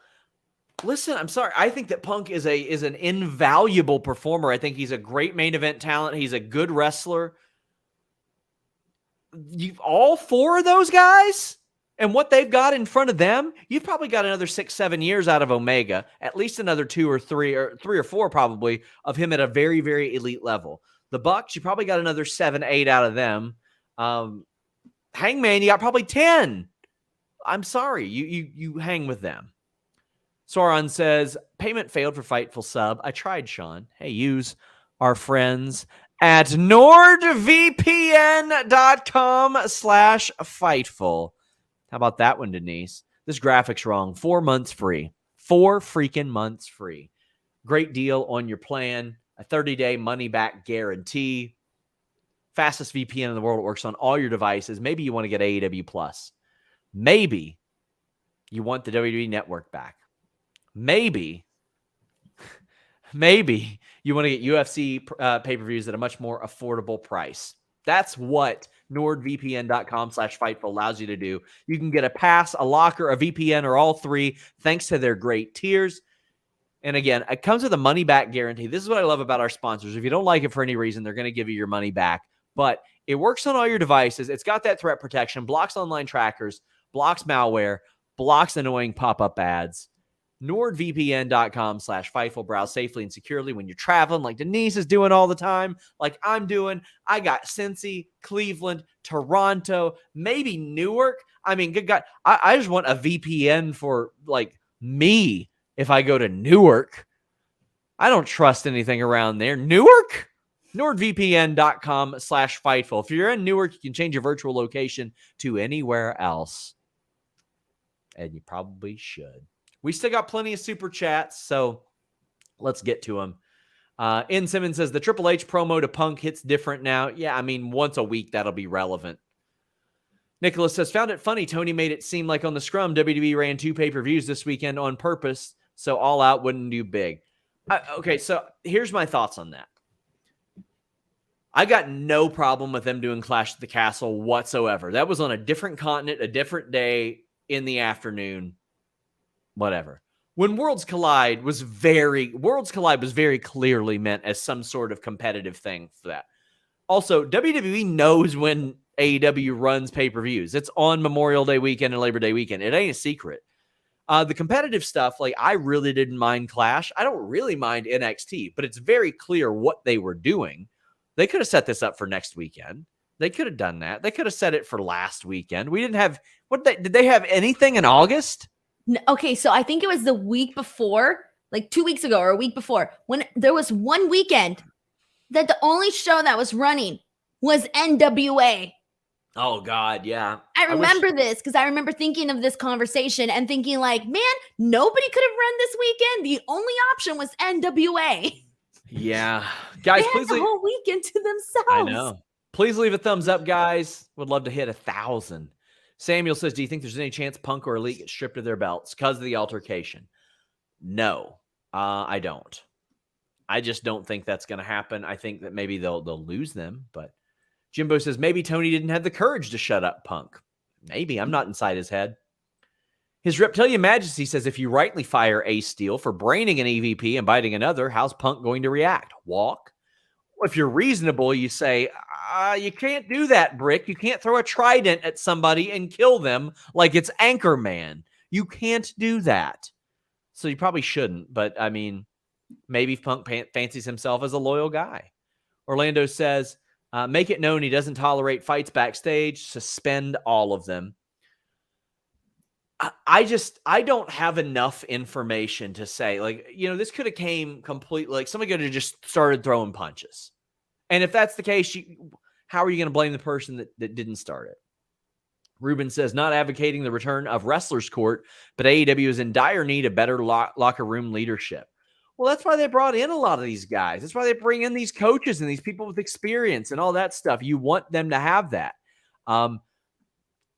Listen, I'm sorry. I think that Punk is an invaluable performer. I think he's a great main event talent. He's a good wrestler. All 4 of those guys and what they've got in front of them, you've probably got another 6-7 years out of Omega, at least another 2 or 3 or 3 or 4 probably of him at a very, very elite level. The Bucks, you probably got another 7-8 out of them. Hangman, you got probably 10. I'm sorry. You hang with them. Sauron says, payment failed for Fightful sub. I tried, Sean. Hey, use our friends at nordvpn.com/Fightful. How about that one, Denise? This graphic's wrong. 4 months free. 4 freaking months free. Great deal on your plan. A 30-day money-back guarantee. Fastest VPN in the world. It works on all your devices. Maybe you want to get AEW Plus. Maybe you want the WWE Network back. Maybe you want to get UFC pay-per-views at a much more affordable price. That's what nordvpn.com/Fightful allows you to do. You can get a pass, a locker, a VPN, or all 3 thanks to their great tiers. And again, it comes with a money-back guarantee. This is what I love about our sponsors. If you don't like it for any reason, they're going to give you your money back. But it works on all your devices. It's got that threat protection, blocks online trackers, blocks malware, blocks annoying pop-up ads. NordVPN.com/Fightful. Browse safely and securely when you're traveling like Denise is doing all the time, like I'm doing. I got Cincy, Cleveland, Toronto, maybe Newark. I mean, good God, I just want a VPN for like me if I go to Newark. I don't trust anything around there. Newark? NordVPN.com/Fightful. If you're in Newark, you can change your virtual location to anywhere else. And you probably should. We still got plenty of super chats, so let's get to them. N. Simmons says the Triple H promo to Punk hits different now. Yeah, I mean, once a week, that'll be relevant. Nicholas says, found it funny Tony made it seem like on the scrum, WWE ran 2 pay-per-views this weekend on purpose, so All Out wouldn't do big. Okay, so here's my thoughts on that. I got no problem with them doing Clash at the Castle whatsoever. That was on a different continent, a different day in the afternoon, whatever. When Worlds Collide was very clearly meant as some sort of competitive thing for that. Also, WWE knows when AEW runs pay-per-views. It's on Memorial Day weekend and Labor Day weekend. It ain't a secret. The competitive stuff, like I really didn't mind Clash. I don't really mind NXT, but it's very clear what they were doing. They could have set this up for next weekend. They could have done that. They could have set it for last weekend. We didn't have did they have anything in August? Okay, so I think it was the week before, like 2 weeks ago or a week before, when there was one weekend that the only show that was running was NWA. Oh, God, yeah. I remember this because I remember thinking of this conversation and thinking like, man, nobody could have run this weekend. The only option was NWA. Yeah. Guys, please leave the whole weekend to themselves. I know. Please leave a thumbs up, guys. Would love to hit 1,000. Samuel says, do you think there's any chance Punk or Elite get stripped of their belts because of the altercation? No, I don't. I just don't think that's going to happen. I think that maybe they'll lose them, but Jimbo says maybe Tony didn't have the courage to shut up Punk. Maybe. I'm not inside his head. His Reptilian Majesty says if you rightly fire Ace Steel for braining an EVP and biting another, how's Punk going to react? Walk? Well, if you're reasonable, you say, you can't do that, Brick. You can't throw a trident at somebody and kill them like it's Anchorman. You can't do that. So you probably shouldn't. But, I mean, maybe Punk fancies himself as a loyal guy. Orlando says, make it known he doesn't tolerate fights backstage. Suspend all of them. I don't have enough information to say, like, this could have came completely, like somebody could have just started throwing punches. And if that's the case, how are you going to blame the person that didn't start it? Ruben says, not advocating the return of Wrestlers Court, but AEW is in dire need of better locker room leadership. Well, that's why they brought in a lot of these guys. That's why they bring in these coaches and these people with experience and all that stuff. You want them to have that.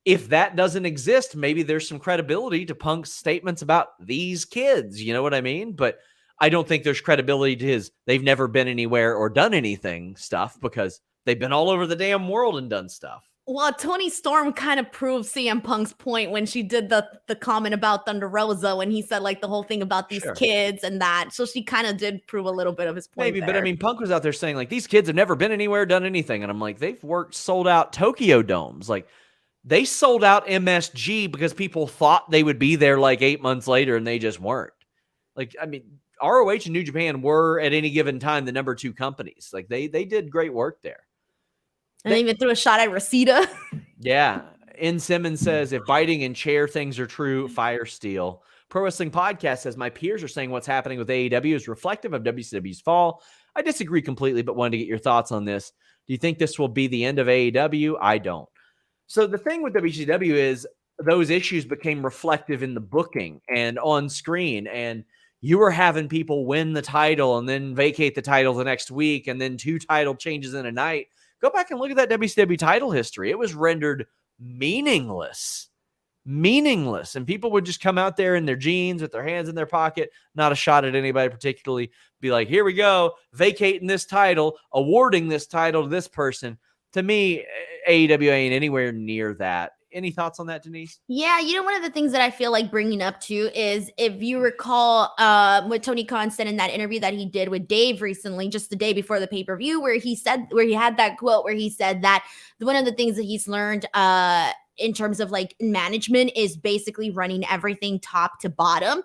If that doesn't exist, maybe there's some credibility to Punk's statements about these kids. You know what I mean? But I don't think there's credibility to his they've never been anywhere or done anything stuff because they've been all over the damn world and done stuff. Well, Tony Storm kind of proved CM Punk's point when she did the comment about Thunder Rosa when he said like the whole thing about these kids and that. So she kind of did prove a little bit of his point. Maybe, but I mean, Punk was out there saying like these kids have never been anywhere, done anything. And I'm like, they've sold out Tokyo domes. Like, they sold out MSG because people thought they would be there like 8 months later and they just weren't. Like, I mean, ROH and New Japan were at any given time the number 2 companies. Like they did great work there. And they even threw a shot at Reseda. Yeah. N. Simmons says, if biting and chair things are true, fire Steel. Pro Wrestling Podcast says, my peers are saying what's happening with AEW is reflective of WCW's fall. I disagree completely, but wanted to get your thoughts on this. Do you think this will be the end of AEW? I don't. So the thing with WCW is those issues became reflective in the booking and on screen. And you were having people win the title and then vacate the title the next week and then 2 title changes in a night. Go back and look at that WCW title history. It was rendered meaningless. And people would just come out there in their jeans with their hands in their pocket, not a shot at anybody particularly, be like, here we go, vacating this title, awarding this title to this person. To me, AEW ain't anywhere near that. Any thoughts on that, Denise? Yeah, one of the things that I feel like bringing up too is if you recall what Tony Khan said in that interview that he did with Dave recently, just the day before the pay-per-view, where he had that quote where he said that one of the things that he's learned in terms of like management is basically running everything top to bottom.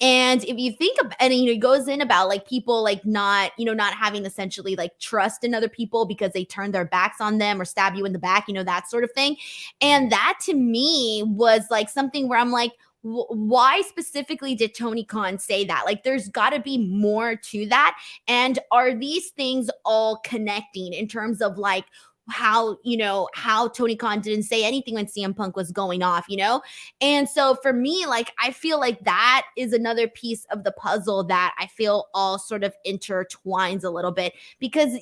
And if you think of, and it goes in about like people like not having essentially like trust in other people because they turn their backs on them or stab you in the back, that sort of thing. And that to me was like something where I'm like, why specifically did Tony Khan say that? Like, there's got to be more to that. And are these things all connecting in terms of like, how Tony Khan didn't say anything when CM Punk was going off, And so for me, like, I feel like that is another piece of the puzzle that I feel all sort of intertwines a little bit, because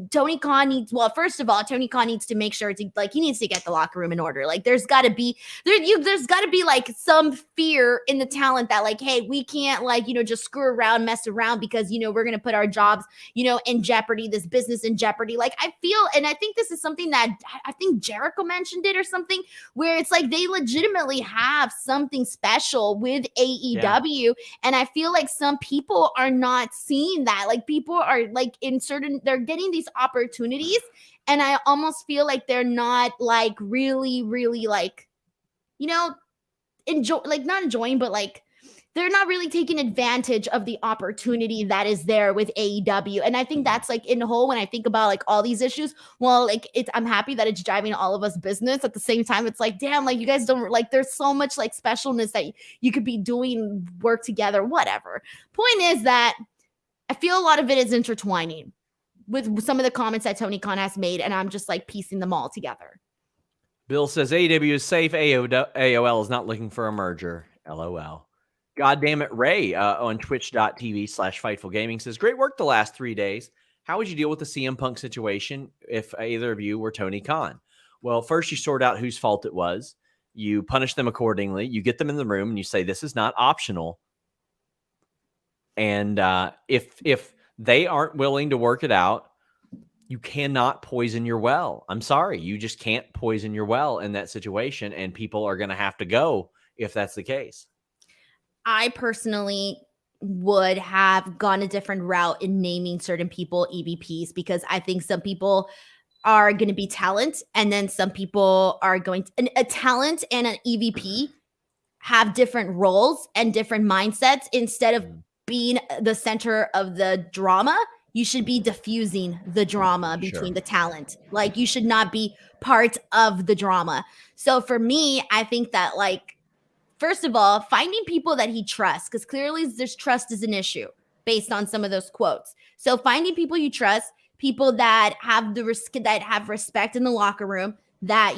Tony Khan needs, well, first of all, Tony Khan needs to make sure he needs to get the locker room in order. Like, there's got to be like some fear in the talent that, like, hey, we can't just screw around, mess around, because we're gonna put our jobs in jeopardy, this business in jeopardy. Like, I feel, and I think this is something that I think Jericho mentioned it or something, where it's like they legitimately have something special with AEW. Yeah. And I feel like some people are not seeing that. Like, people are like they're getting these opportunities, and I almost feel like they're not like really, really like, enjoy, like not enjoying, but like they're not really taking advantage of the opportunity that is there with AEW. And I think that's like in the whole, when I think about like all these issues, well, like I'm happy that it's driving all of us business. At the same time, it's like, damn, like you guys don't like, there's so much like specialness that you could be doing work together, whatever. Point is that I feel a lot of it is intertwining with some of the comments that Tony Khan has made. And I'm just like piecing them all together. Bill says AEW is safe. AOL is not looking for a merger. LOL. God damn it, Ray on twitch.tv/Fightful Gaming says, great work the last 3 days. How would you deal with the CM Punk situation if either of you were Tony Khan? Well, first you sort out whose fault it was. You punish them accordingly. You get them in the room and you say, this is not optional. And if they aren't willing to work it out, you cannot poison your well. I'm sorry. You just can't poison your well in that situation. And people are going to have to go if that's the case. I personally would have gone a different route in naming certain people EVPs, because I think some people are going to be talent, and then some people are going to, a talent and an EVP have different roles and different mindsets. Instead of being the center of the drama, you should be diffusing the drama between the talent. Like, you should not be part of the drama. So for me, I think that, like, first of all, finding people that he trusts, because clearly there's trust is an issue based on some of those quotes. So finding people you trust, people that have respect in the locker room, that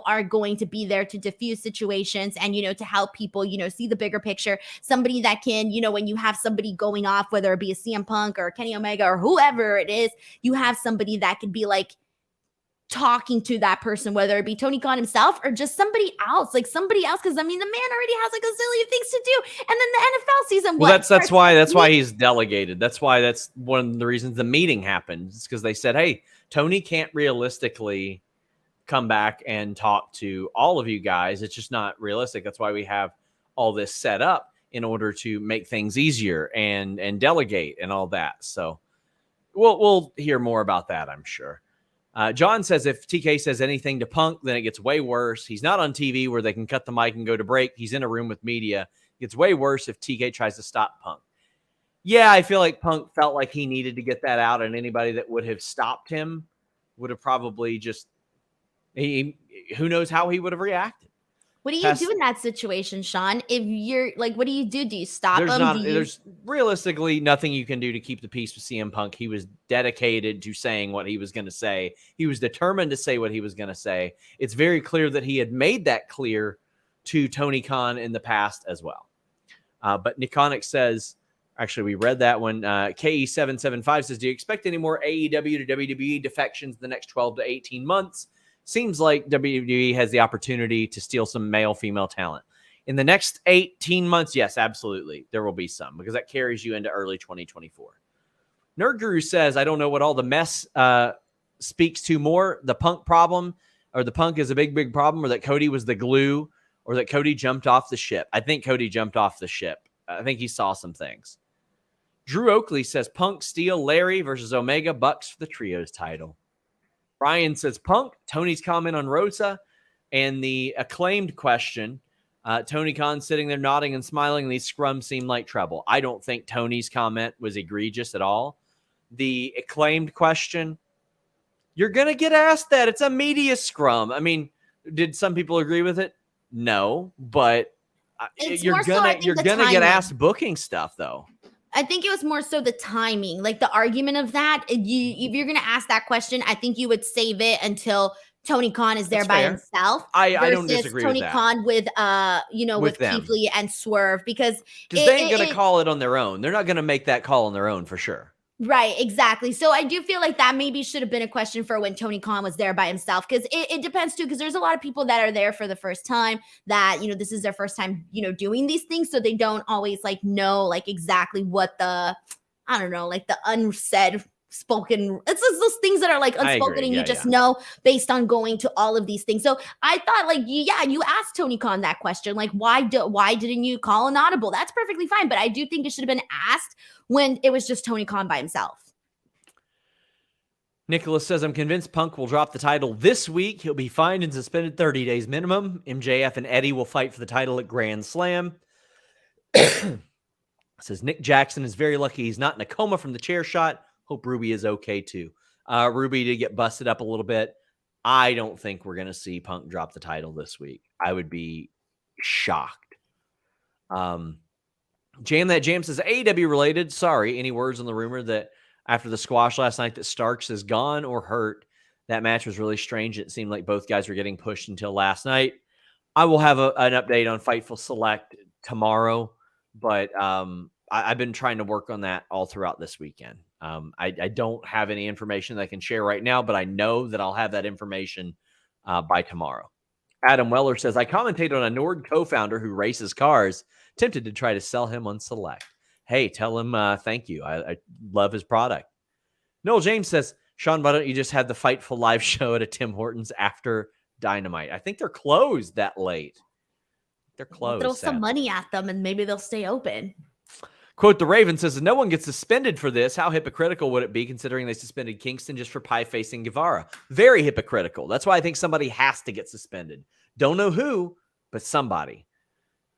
are going to be there to diffuse situations and to help people see the bigger picture. Somebody that can when you have somebody going off, whether it be a CM Punk or Kenny Omega or whoever it is, you have somebody that could be like talking to that person, whether it be Tony Khan himself or just somebody else, because I mean, the man already has like a zillion things to do, and then the NFL season. Well, that's why he's delegated. That's one of the reasons the meeting happened. It's because they said, hey, Tony can't realistically come back and talk to all of you guys. It's just not realistic. That's why we have all this set up, in order to make things easier and delegate and all that. So we'll hear more about that, I'm sure. John says if TK says anything to Punk, then it gets way worse. He's not on TV where they can cut the mic and go to break. He's in a room with media. It gets way worse if TK tries to stop Punk. Yeah, I feel like Punk felt like he needed to get that out, and anybody that would have stopped him would have probably just, who knows how he would have reacted. What do you do in that situation, Sean? If you're like, what do you do? Do you stop him? There's realistically nothing you can do to keep the peace with CM Punk. He was dedicated to saying what he was going to say. He was determined to say what he was going to say. It's very clear that he had made that clear to Tony Khan in the past as well. But Niconic says, actually, we read that one. KE775 says, do you expect any more AEW to WWE defections in the next 12 to 18 months? Seems like WWE has the opportunity to steal some male-female talent. In the next 18 months, yes, absolutely. There will be some, because that carries you into early 2024. Nerd Guru says, I don't know what all the mess speaks to more, the Punk problem, or the Punk is a big, big problem, or that Cody was the glue, or that Cody jumped off the ship. I think Cody jumped off the ship. I think he saw some things. Drew Oakley says, Punk, Steel, Larry versus Omega, Bucks for the Trios title. Ryan says Punk, Tony's comment on Rosa, and the acclaimed question. Tony Khan sitting there nodding and smiling. These scrums seem like trouble. I don't think Tony's comment was egregious at all. The acclaimed question, you're going to get asked that. It's a media scrum. I mean, did some people agree with it? No, but you're going to get asked booking stuff, though. I think it was more so the timing, like the argument of that. If you're going to ask that question, I think you would save it until Tony Khan is there That's by fair. himself I don't versus disagree with Tony that. Khan with With them. Keith Lee and Swerve, because they ain't going to call it on their own. They're not going to make that call on their own for sure. Right, exactly. So I do feel like that maybe should have been a question for when Tony Khan was there by himself, because it depends too, because there's a lot of people that are there for the first time that, this is their first time, doing these things. So they don't always like know like exactly what the, I don't know, like the unsaid spoken, it's just those things that are like unspoken and you just know based on going to all of these things. So I thought like, you asked Tony Khan that question, like why didn't you call an audible? That's perfectly fine. But I do think it should have been asked when it was just Tony Khan by himself. Nicholas says, I'm convinced Punk will drop the title this week. He'll be fined and suspended 30 days minimum. MJF and Eddie will fight for the title at Grand Slam. Says Nick Jackson is very lucky he's not in a coma from the chair shot. Hope Ruby is okay too. Ruby did get busted up a little bit. I don't think we're going to see Punk drop the title this week. I would be shocked. Jam That Jam says, AEW related. Sorry, any words on the rumor that after the squash last night that Starks is gone or hurt? That match was really strange. It seemed like both guys were getting pushed until last night. I will have an update on Fightful Select tomorrow, but I've been trying to work on that all throughout this weekend. I don't have any information that I can share right now, but I know that I'll have that information by tomorrow. Adam Weller says, I commentate on a Nord co-founder who races cars, tempted to try to sell him on Select. Hey, tell him thank you. I love his product. Noel James says, Sean, why don't you just have the Fightful live show at a Tim Hortons after Dynamite? I think they're closed that late. They're closed. Throw some money at them and maybe they'll stay open. Quote, the Raven says, no one gets suspended for this. How hypocritical would it be considering they suspended Kingston just for pie-facing Guevara? Very hypocritical. That's why I think somebody has to get suspended. Don't know who, but somebody.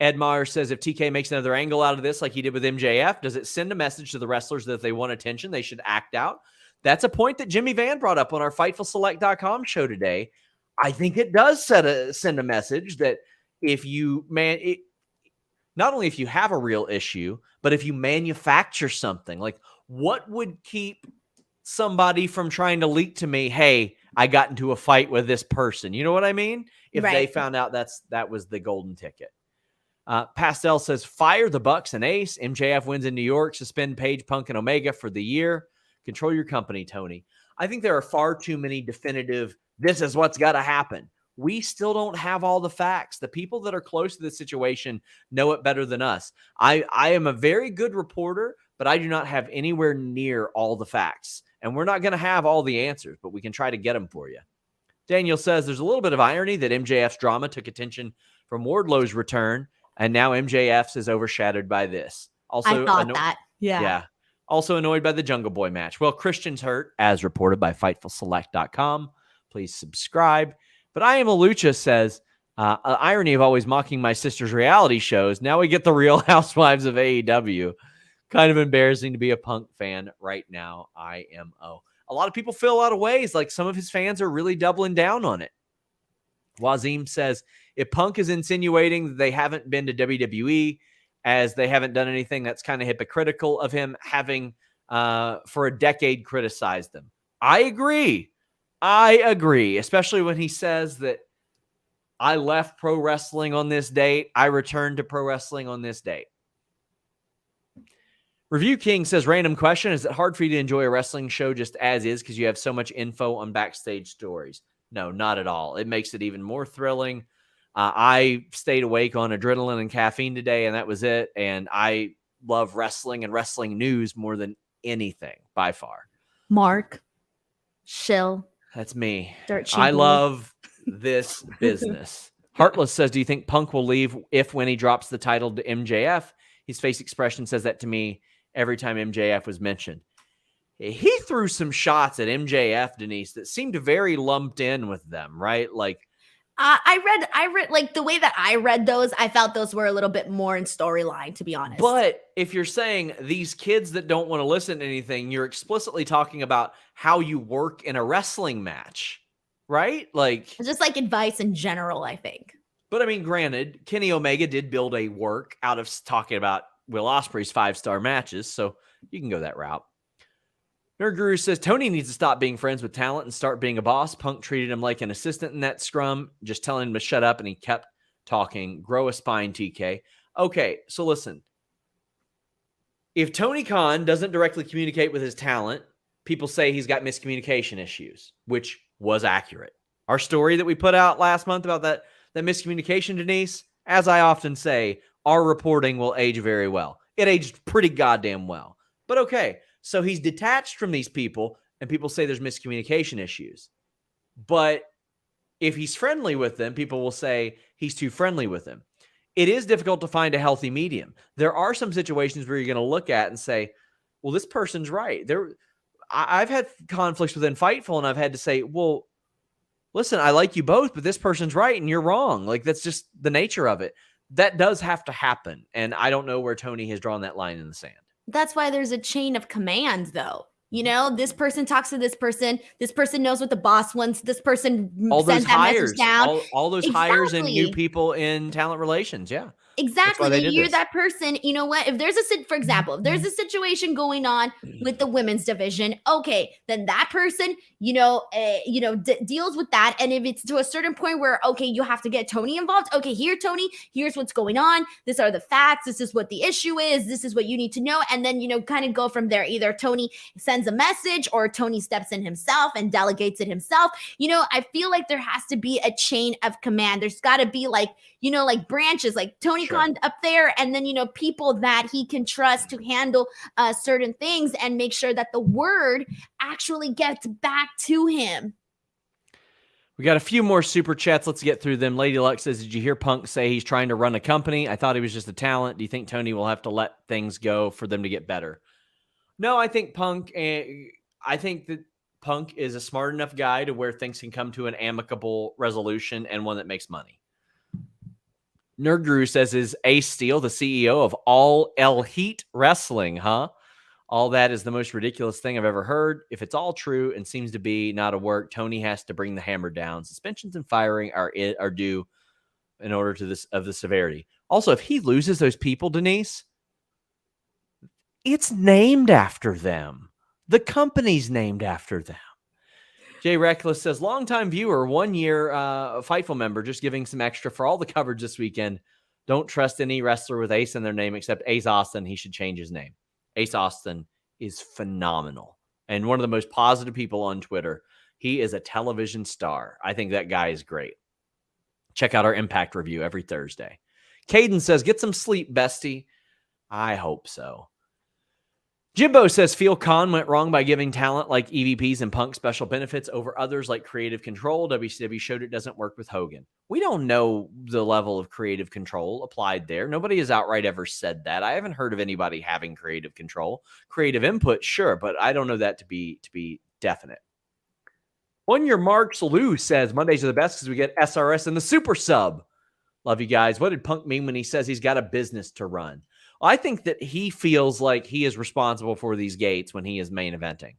Ed Meyer says, if TK makes another angle out of this like he did with MJF, does it send a message to the wrestlers that if they want attention, they should act out? That's a point that Jimmy Van brought up on our FightfulSelect.com show today. I think it does send a message that if you, not only if you have a real issue, but if you manufacture something, like what would keep somebody from trying to leak to me, hey, I got into a fight with this person. You know what I mean? If they found out that was the golden ticket. Pastel says, fire the Bucks and Ace. MJF wins in New York. Suspend Page, Punk, and Omega for the year. Control your company, Tony. I think there are far too many definitive, this is what's got to happen. We still don't have all the facts. The people that are close to the situation know it better than us. I am a very good reporter, but I do not have anywhere near all the facts. And we're not going to have all the answers, but we can try to get them for you. Daniel says there's a little bit of irony that MJF's drama took attention from Wardlow's return, and now MJF's is overshadowed by this. Also, I thought that. Yeah. Also annoyed by the Jungle Boy match. Well, Christian's hurt, as reported by FightfulSelect.com. Please subscribe. But I Am a Lucha says, irony of always mocking my sister's reality shows. Now we get the Real Housewives of AEW. Kind of embarrassing to be a Punk fan right now. IMO. A lot of people feel a lot of ways. Like some of his fans are really doubling down on it. Wazim says, if Punk is insinuating that they haven't been to WWE as they haven't done anything, that's kind of hypocritical of him having for a decade criticized them. I agree, especially when he says that I left pro wrestling on this date. I returned to pro wrestling on this date. Review King says, random question. Is it hard for you to enjoy a wrestling show just as is because you have so much info on backstage stories? No, not at all. It makes it even more thrilling. I stayed awake on adrenaline and caffeine today, and that was it. And I love wrestling and wrestling news more than anything by far. Mark, Shill. That's me. Dirt sheet I boy. love this business. Heartless says, do you think Punk will leave when he drops the title to MJF? His face expression says that to me every time MJF was mentioned. He threw some shots at MJF, Denise, that seemed very lumped in with them, right? Like, I read like the way that I read those, I felt those were a little bit more in storyline, to be honest. But if you're saying these kids that don't want to listen to anything, you're explicitly talking about how you work in a wrestling match, right? Like, just like advice in general, I think. But I mean, granted, Kenny Omega did build a work out of talking about Will Ospreay's 5-star matches, so you can go that route. Nerd Guru says Tony needs to stop being friends with talent and start being a boss. Punk treated him like an assistant in that scrum, just telling him to shut up, and he kept talking. Grow a spine, TK. Okay, so listen. If Tony Khan doesn't directly communicate with his talent, people say he's got miscommunication issues, which was accurate. Our story that we put out last month about that miscommunication, Denise, as I often say, our reporting will age very well. It aged pretty goddamn well. But okay, so he's detached from these people, and people say there's miscommunication issues. But if he's friendly with them, people will say he's too friendly with them. It is difficult to find a healthy medium. There are some situations where you're going to look at and say, well, this person's right. I've had conflicts within Fightful, and I've had to say, well, listen, I like you both, but this person's right and you're wrong. Like, that's just the nature of it. That does have to happen. And I don't know where Tony has drawn that line in the sand. That's why there's a chain of command, though. You know, this person talks to this person knows what the boss wants, this person sends that message down. All those hires and new people in talent relations, yeah. Exactly. And you're that person. You know what? If there's for example, if there's a situation going on with the women's division, okay, then that person, deals with that. And if it's to a certain point where, okay, you have to get Tony involved. Okay, here, Tony, here's what's going on. These are the facts. This is what the issue is. This is what you need to know. And then, kind of go from there. Either Tony sends a message or Tony steps in himself and delegates it himself. I feel like there has to be a chain of command. There's got to be like branches, like Tony Khan up there, and then people that he can trust to handle certain things and make sure that the word actually gets back to him. We got a few more super chats. Let's get through them. Lady Luck says, did you hear Punk say he's trying to run a company? I thought he was just a talent. Do you think Tony will have to let things go for them to get better? No, I think that Punk is a smart enough guy to where things can come to an amicable resolution and one that makes money. Nerd Guru says, is Ace Steel the CEO of All Elite Wrestling, huh? All that is the most ridiculous thing I've ever heard. If it's all true and seems to be not a work, Tony has to bring the hammer down. Suspensions and firing are due in order to the severity. Also, if he loses those people, Denise, it's named after them. The company's named after them. Jay Reckless says, longtime viewer, 1 year Fightful member, just giving some extra for all the coverage this weekend. Don't trust any wrestler with Ace in their name except Ace Austin. He should change his name. Ace Austin is phenomenal and one of the most positive people on Twitter. He is a television star. I think that guy is great. Check out our Impact review every Thursday. Caden says, get some sleep, bestie. I hope so. Jimbo says, Phil Khan went wrong by giving talent like EVPs and Punk special benefits over others like creative control. WCW showed it doesn't work with Hogan. We don't know the level of creative control applied there. Nobody has outright ever said that. I haven't heard of anybody having creative control. Creative input, sure, but I don't know that to be definite. 1 year Mark Salou says, Mondays are the best because we get SRS and the super sub. Love you guys. What did Punk mean when he says he's got a business to run? I think that he feels like he is responsible for these gates when he is main eventing.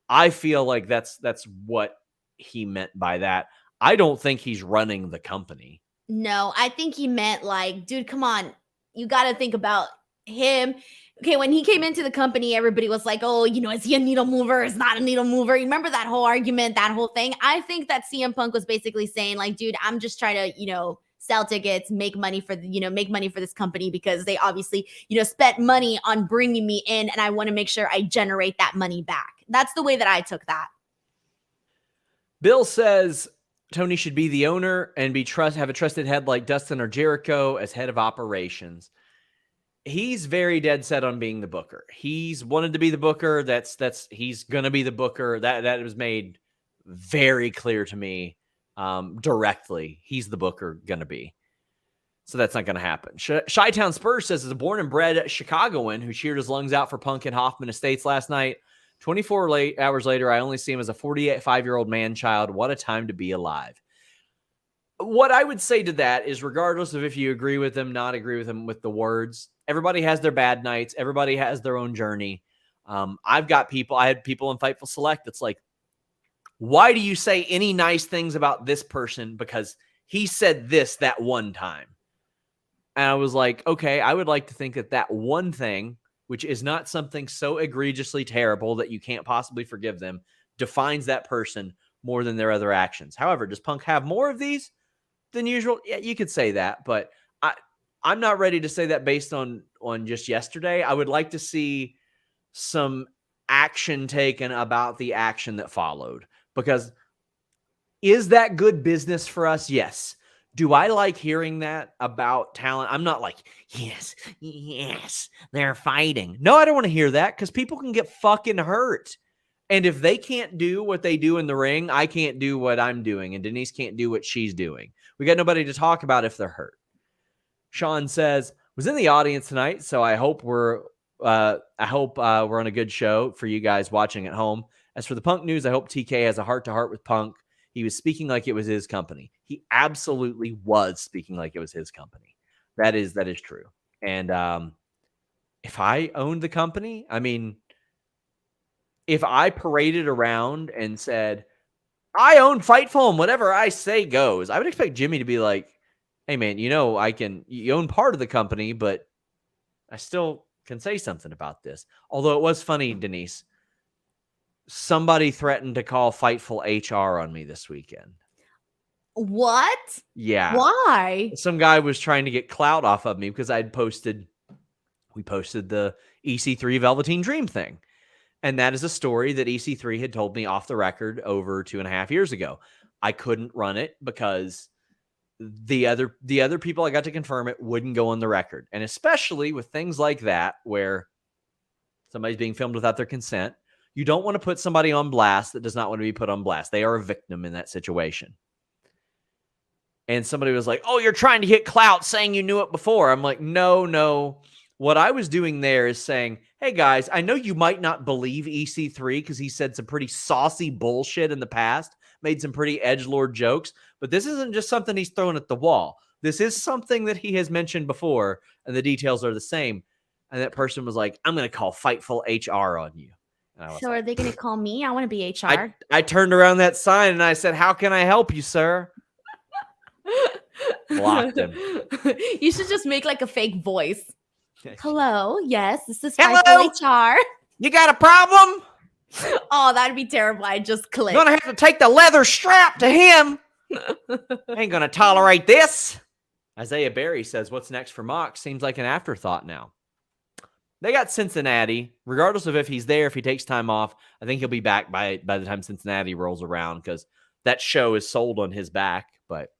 I feel like that's what he meant by that. I don't think he's running the company. No, I think he meant like, dude, come on. You got to think about him. Okay, when he came into the company, everybody was like, oh, is he a needle mover? Is not a needle mover? You remember that whole argument, that whole thing? I think that CM Punk was basically saying like, dude, I'm just trying to, sell tickets, make money for this company because they obviously, spent money on bringing me in and I want to make sure I generate that money back. That's the way that I took that. Bill says Tony should be the owner and have a trusted head like Dustin or Jericho as head of operations. He's very dead set on being the booker. He's wanted to be the booker. He's going to be the booker. That was made very clear to me. Directly, he's the booker gonna be, so that's not gonna happen. Chi-Town Spurs says, as a born and bred Chicagoan who cheered his lungs out for Punk and Hoffman Estates last night, 24 hours later, I only see him as a 45-year-old man-child. What a time to be alive. What I would say to that is, regardless of if you agree with him, not agree with him with the words, everybody has their bad nights. Everybody has their own journey. I had people in Fightful Select that's like, why do you say any nice things about this person? Because he said this that one time. And I was like, okay, I would like to think that one thing, which is not something so egregiously terrible that you can't possibly forgive them, defines that person more than their other actions. However, does Punk have more of these than usual? Yeah, you could say that, but I'm not ready to say that based on just yesterday. I would like to see some action taken about the action that followed, because is that good business for us? Yes. Do I like hearing that about talent? I'm not like, yes, they're fighting. No, I don't want to hear that, because people can get fucking hurt. And if they can't do what they do in the ring, I can't do what I'm doing, and Denise can't do what she's doing. We got nobody to talk about if they're hurt. Sean says, was in the audience tonight, so I hope we're on a good show for you guys watching at home. As for the Punk news, I hope TK has a heart-to-heart with Punk. He was speaking like it was his company. He absolutely was speaking like it was his company. That is true. And if I owned the company, I mean, if I paraded around and said, I own Fightful and whatever I say goes, I would expect Jimmy to be like, hey, man, you own part of the company, but I still can say something about this. Although it was funny, Denise, somebody threatened to call Fightful HR on me this weekend. What? Yeah. Why? Some guy was trying to get clout off of me because we posted the EC3 Velveteen Dream thing. And that is a story that EC3 had told me off the record over 2.5 years ago. I couldn't run it because the other people I got to confirm it wouldn't go on the record. And especially with things like that, where somebody's being filmed without their consent, you don't want to put somebody on blast that does not want to be put on blast. They are a victim in that situation. And somebody was like, oh, you're trying to hit clout saying you knew it before. I'm like, no. What I was doing there is saying, hey, guys, I know you might not believe EC3 because he said some pretty saucy bullshit in the past, made some pretty edgelord jokes, but this isn't just something he's throwing at the wall. This is something that he has mentioned before, and the details are the same. And that person was like, I'm going to call Fightful HR on you. So are they going to call me? I want to be HR. I turned around that sign and I said, how can I help you, sir? Blocked him. You should just make like a fake voice. Hello, yes, this is Hello? Fightful HR. You got a problem? Oh, that'd be terrible. I just clicked. Gonna have to take the leather strap to him. Ain't gonna tolerate this. Isaiah Berry says, what's next for Mox? Seems like an afterthought now. They got Cincinnati. Regardless of if he's there, if he takes time off, I think he'll be back by the time Cincinnati rolls around, because that show is sold on his back. But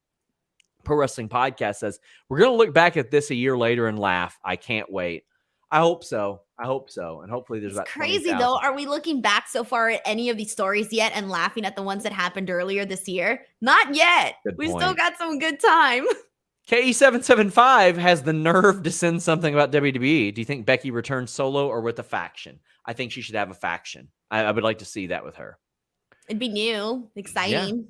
Pro Wrestling Podcast says, we're going to look back at this a year later and laugh. I can't wait. I hope so. And hopefully there's about crazy 20,000. though. Are we looking back so far at any of these stories yet and laughing at the ones that happened earlier this year? Not yet. We still got some good time. KE775 has the nerve to send something about WWE. Do you think Becky returns solo or with a faction? I think she should have a faction. I would like to see that with her. It'd be new, exciting. Yeah.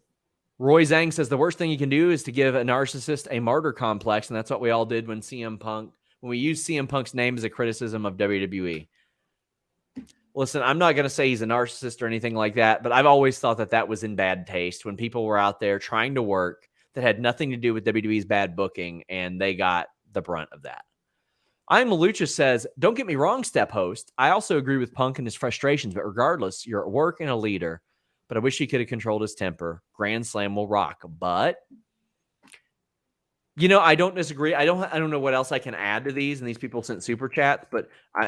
Roy Zhang says the worst thing you can do is to give a narcissist a martyr complex, and that's what we all did when we used CM Punk's name as a criticism of WWE. Listen, I'm not going to say he's a narcissist or anything like that, but I've always thought that was in bad taste when people were out there trying to work that had nothing to do with WWE's bad booking, and they got the brunt of that. I'm Malucha says, don't get me wrong, Step Host. I also agree with Punk and his frustrations, but regardless, you're at work and a leader. But I wish he could have controlled his temper. Grand Slam will rock. But, I don't disagree. I don't know what else I can add to these. And these people sent super chats, and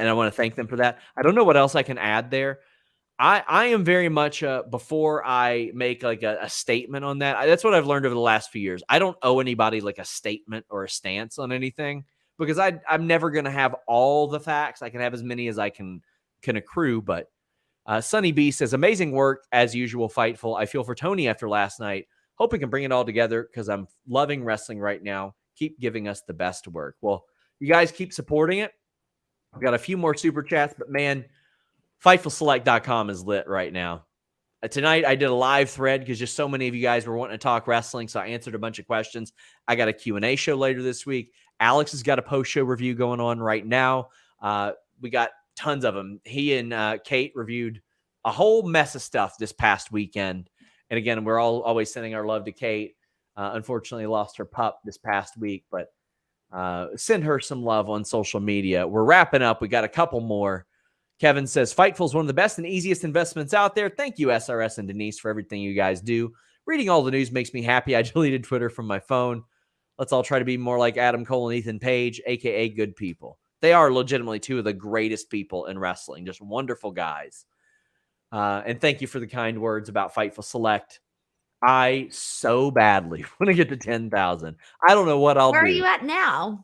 I want to thank them for that. I don't know what else I can add there. I am very much, before I make like a statement on that, that's what I've learned over the last few years. I don't owe anybody like a statement or a stance on anything, because I'm never going to have all the facts. I can have as many as I can accrue, but Sunny B says, amazing work as usual, Fightful. I feel for Tony after last night. Hope we can bring it all together because I'm loving wrestling right now. Keep giving us the best work. Well, you guys keep supporting it. I've got a few more super chats, but man, FightfulSelect.com is lit right now. Tonight, I did a live thread because just so many of you guys were wanting to talk wrestling, so I answered a bunch of questions. I got a Q&A show later this week. Alex has got a post-show review going on right now. We got tons of them. He and Kate reviewed a whole mess of stuff this past weekend. And again, we're always sending our love to Kate. Unfortunately, lost her pup this past week, but Send her some love on social media. We're wrapping up. We got a couple more. Kevin says, Fightful is one of the best and easiest investments out there. Thank you, SRS and Denise, for everything you guys do. Reading all the news makes me happy. I deleted Twitter from my phone. Let's all try to be more like Adam Cole and Ethan Page, a.k.a. good people. They are legitimately two of the greatest people in wrestling. Just wonderful guys. And thank you for the kind words about Fightful Select. I so badly want to get to 10,000. I don't know what I'll do. Where are you at now?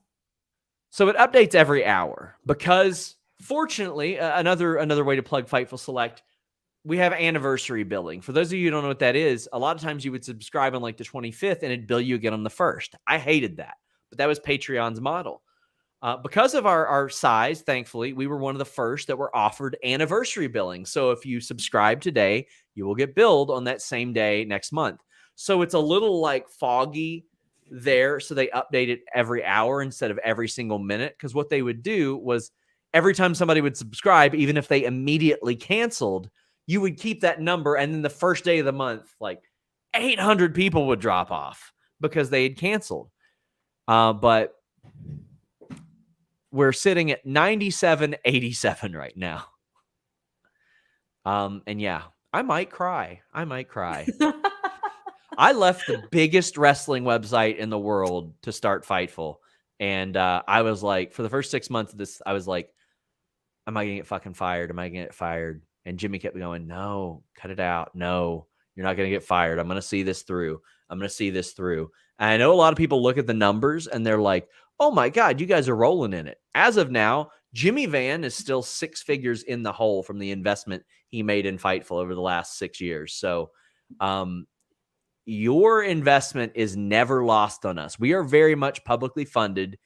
So it updates every hour because, fortunately, another way to plug Fightful Select, we have anniversary billing. For those of you who don't know what that is, a lot of times you would subscribe on like the 25th and it'd bill you again on the 1st. I hated that, but that was Patreon's model. Because of our size, thankfully, we were one of the first that were offered anniversary billing. So if you subscribe today, you will get billed on that same day next month. So it's a little like foggy there. So they update it every hour instead of every single minute. Because what they would do was every time somebody would subscribe, even if they immediately canceled, you would keep that number. And then the first day of the month, like 800 people would drop off because they had canceled. But we're sitting at 97.87 right now. And yeah, I might cry. I left the biggest wrestling website in the world to start Fightful. And I was like, for the first 6 months of this, I was like, am I going to get fucking fired? Am I going to get fired? And Jimmy kept going, no, cut it out. No, you're not going to get fired. I'm going to see this through. And I know a lot of people look at the numbers and they're like, oh my God, you guys are rolling in it. As of now, Jimmy Van is still 6 figures in the hole from the investment he made in Fightful over the last 6 years. So your investment is never lost on us. We are very much publicly funded.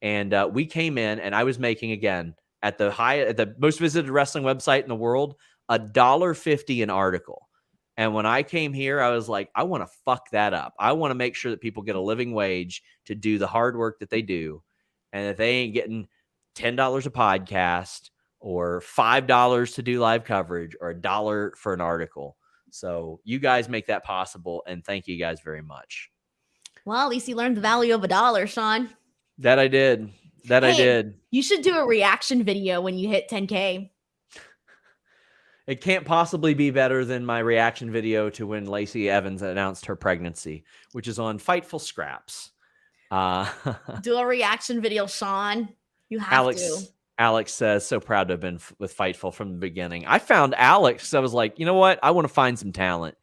And we came in and I was making, again, at the most visited wrestling website in the world, $1.50 an article. And when I came here, I was like, I want to fuck that up. I want to make sure that people get a living wage to do the hard work that they do. And that they ain't getting $10 a podcast or $5 to do live coverage or $1 for an article. So you guys make that possible. And thank you guys very much. Well, at least you learned the value of $1, Sean. That I did. I did. You should do a reaction video when you hit 10K. It can't possibly be better than my reaction video to when Lacey Evans announced her pregnancy, which is on Fightful Scraps. Do a reaction video, Sean. You have to. Alex says, so proud to have been with Fightful from the beginning. I found Alex. I was like, you know what? I want to find some talent.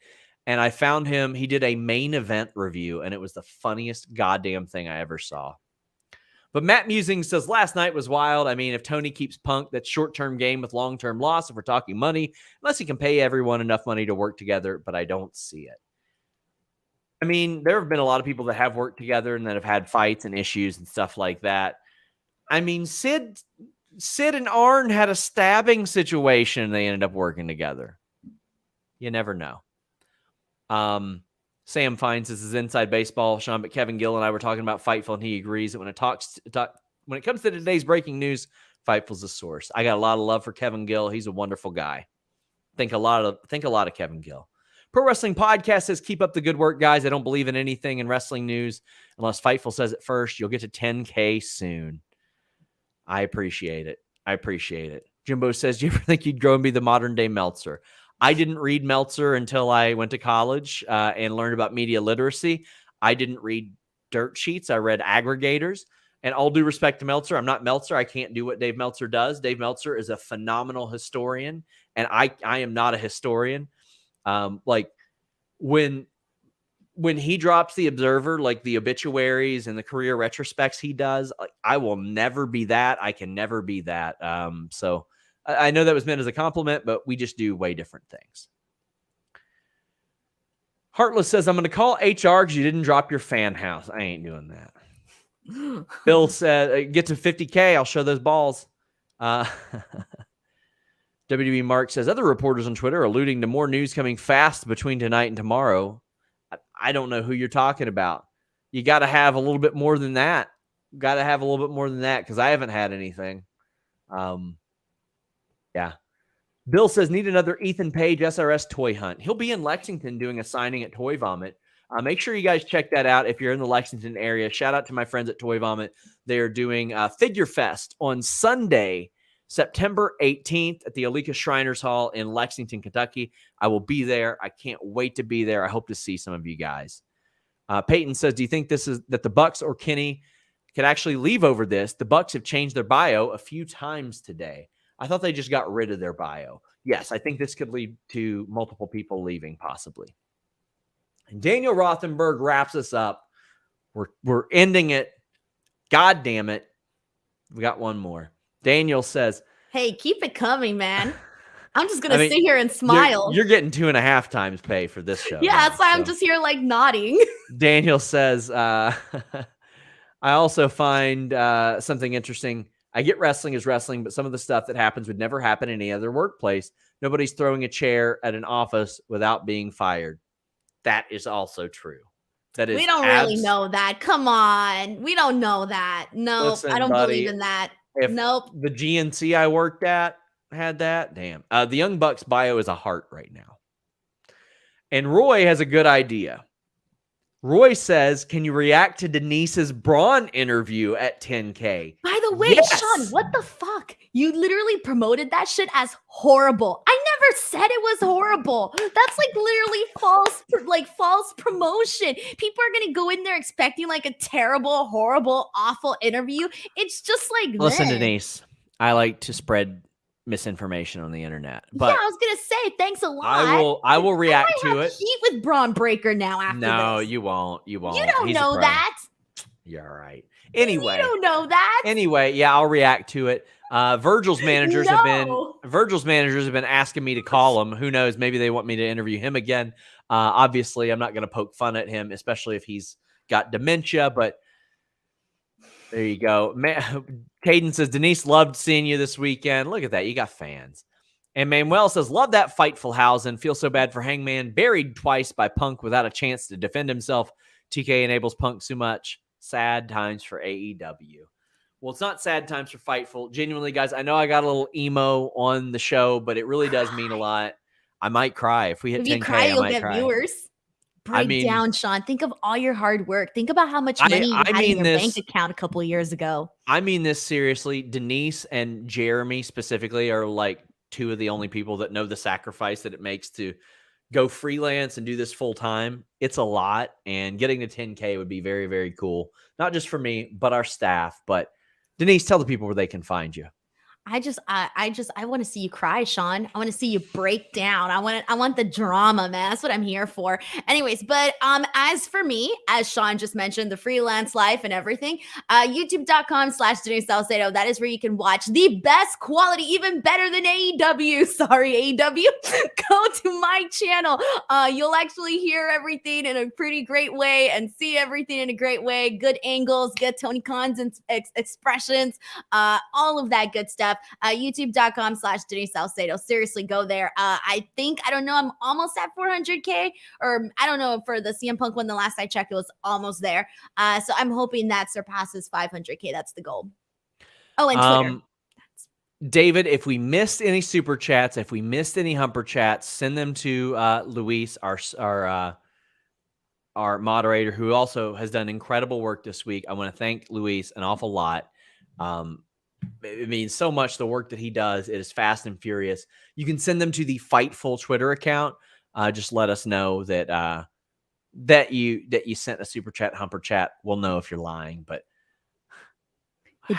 And I found him. He did a main event review, and it was the funniest goddamn thing I ever saw. But Matt Musing says, last night was wild. I mean, if Tony keeps Punk, that's short-term gain with long-term loss if we're talking money, unless he can pay everyone enough money to work together, but I don't see it. I mean, there have been a lot of people that have worked together and that have had fights and issues and stuff like that. I mean, Sid and Arn had a stabbing situation and they ended up working together. You never know. Sam finds this is inside baseball, Sean, but Kevin Gill and I were talking about Fightful, and he agrees that when it comes to today's breaking news, Fightful's the source. I got a lot of love for Kevin Gill. He's a wonderful guy. Think a lot of Kevin Gill. Pro Wrestling Podcast says, keep up the good work, guys. I don't believe in anything in wrestling news unless Fightful says it first. You'll get to 10K soon. I appreciate it. Jimbo says, do you ever think you'd grow and be the modern day Meltzer? I didn't read Meltzer until I went to college and learned about media literacy. I didn't read dirt sheets. I read aggregators. And all due respect to Meltzer, I'm not Meltzer. I can't do what Dave Meltzer does. Dave Meltzer is a phenomenal historian, and I am not a historian. Like when he drops the Observer, like the obituaries and the career retrospects he does, like, I will never be that. I can never be that. So I know that was meant as a compliment, but we just do way different things. Heartless says, I'm going to call HR because you didn't drop your fan house. I ain't doing that. Bill said, get to 50K. I'll show those balls. WWE Mark says, other reporters on Twitter are alluding to more news coming fast between tonight and tomorrow. I don't know who you're talking about. You got to have a little bit more than that. Because I haven't had anything. Yeah. Bill says, need another Ethan Page SRS toy hunt. He'll be in Lexington doing a signing at Toy Vomit. Make sure you guys check that out if you're in the Lexington area. Shout out to my friends at Toy Vomit. They are doing Figure Fest on Sunday, September 18th at the Olika Shriners Hall in Lexington, Kentucky. I will be there. I can't wait to be there. I hope to see some of you guys. Peyton says, do you think this is that the Bucks or Kenny could actually leave over this? The Bucks have changed their bio a few times today. I thought they just got rid of their bio. Yes, I think this could lead to multiple people leaving possibly. And Daniel Rothenberg wraps us up. We're ending it. God damn it. We got one more. Daniel says, hey, keep it coming, man. I'm just going to sit here and smile. You're getting 2.5 times pay for this show. Yeah, that's why I'm just here like nodding. Daniel says, I also find something interesting. I get wrestling is wrestling, but some of the stuff that happens would never happen in any other workplace. Nobody's throwing a chair at an office without being fired. That is also true. That is. We don't really know that. Come on. We don't know that. No, nope, I don't believe in that. Nope. The GNC I worked at had that. Damn. The Young Bucks bio is a heart right now. And Roy has a good idea. Roy says, can you react to Denise's Braun interview at 10K? By the way, yes. Sean, what the fuck? You literally promoted that shit as horrible. I never said it was horrible. That's like literally false promotion. People are going to go in there expecting like a terrible, horrible, awful interview. It's just like, listen, Denise, I like to spread misinformation on the internet. But yeah, I was gonna say thanks a lot. I will react to it. Heat with Braun Breaker now after no, this. You won't. You don't know that. You're all right. Anyway, you don't know that. Anyway, yeah, I'll react to it. Virgil's managers have been asking me to call him. Who knows? Maybe they want me to interview him again. Obviously, I'm not going to poke fun at him, especially if he's got dementia. But there you go. Caden says, Denise loved seeing you this weekend. Look at that. You got fans. And Manuel says, love that Fightful housing. Feel so bad for Hangman. Buried twice by Punk without a chance to defend himself. TK enables Punk so much. Sad times for AEW. Well, it's not sad times for Fightful. Genuinely, guys, I know I got a little emo on the show, but it really does mean a lot. I might cry. If we hit 10K, you'll get viewers. Break down, Sean. Think of all your hard work. Think about how much money you had in your bank account a couple of years ago. I mean this seriously. Denise and Jeremy specifically are like two of the only people that know the sacrifice that it makes to go freelance and do this full time. It's a lot, and getting to 10K would be very, very cool. Not just for me, but our staff. But Denise, tell the people where they can find you. I want to see you cry, Sean. I want to see you break down. I want the drama, man. That's what I'm here for. Anyways, but as for me, as Sean just mentioned, the freelance life and everything, youtube.com/Denise Salcedo. That is where you can watch the best quality, even better than AEW. Sorry, AEW. Go to my channel. You'll actually hear everything in a pretty great way and see everything in a great way. Good angles, good Tony Khan's expressions, all of that good stuff. youtube.com/Denise Salcedo. Seriously, go there. I don't know, I'm almost at 400K, or I don't know, for the CM Punk one, the last I checked, it was almost there. So I'm hoping that surpasses 500K. That's the goal. Oh, and Twitter. David, if we missed any super chats, if we missed any humper chats, send them to Luis, our moderator, who also has done incredible work this week. I want to thank Luis an awful lot. It means so much, the work that he does. It is fast and furious. You can send them to the Fightful Twitter account. Just let us know that that you sent a super chat, humper chat. We'll know if you're lying, but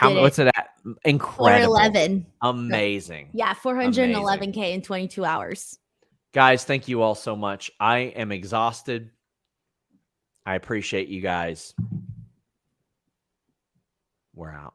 what's it at? Incredible. 411. Amazing. Yeah, 411K in 22 hours. Guys, thank you all so much. I am exhausted. I appreciate you guys. We're out.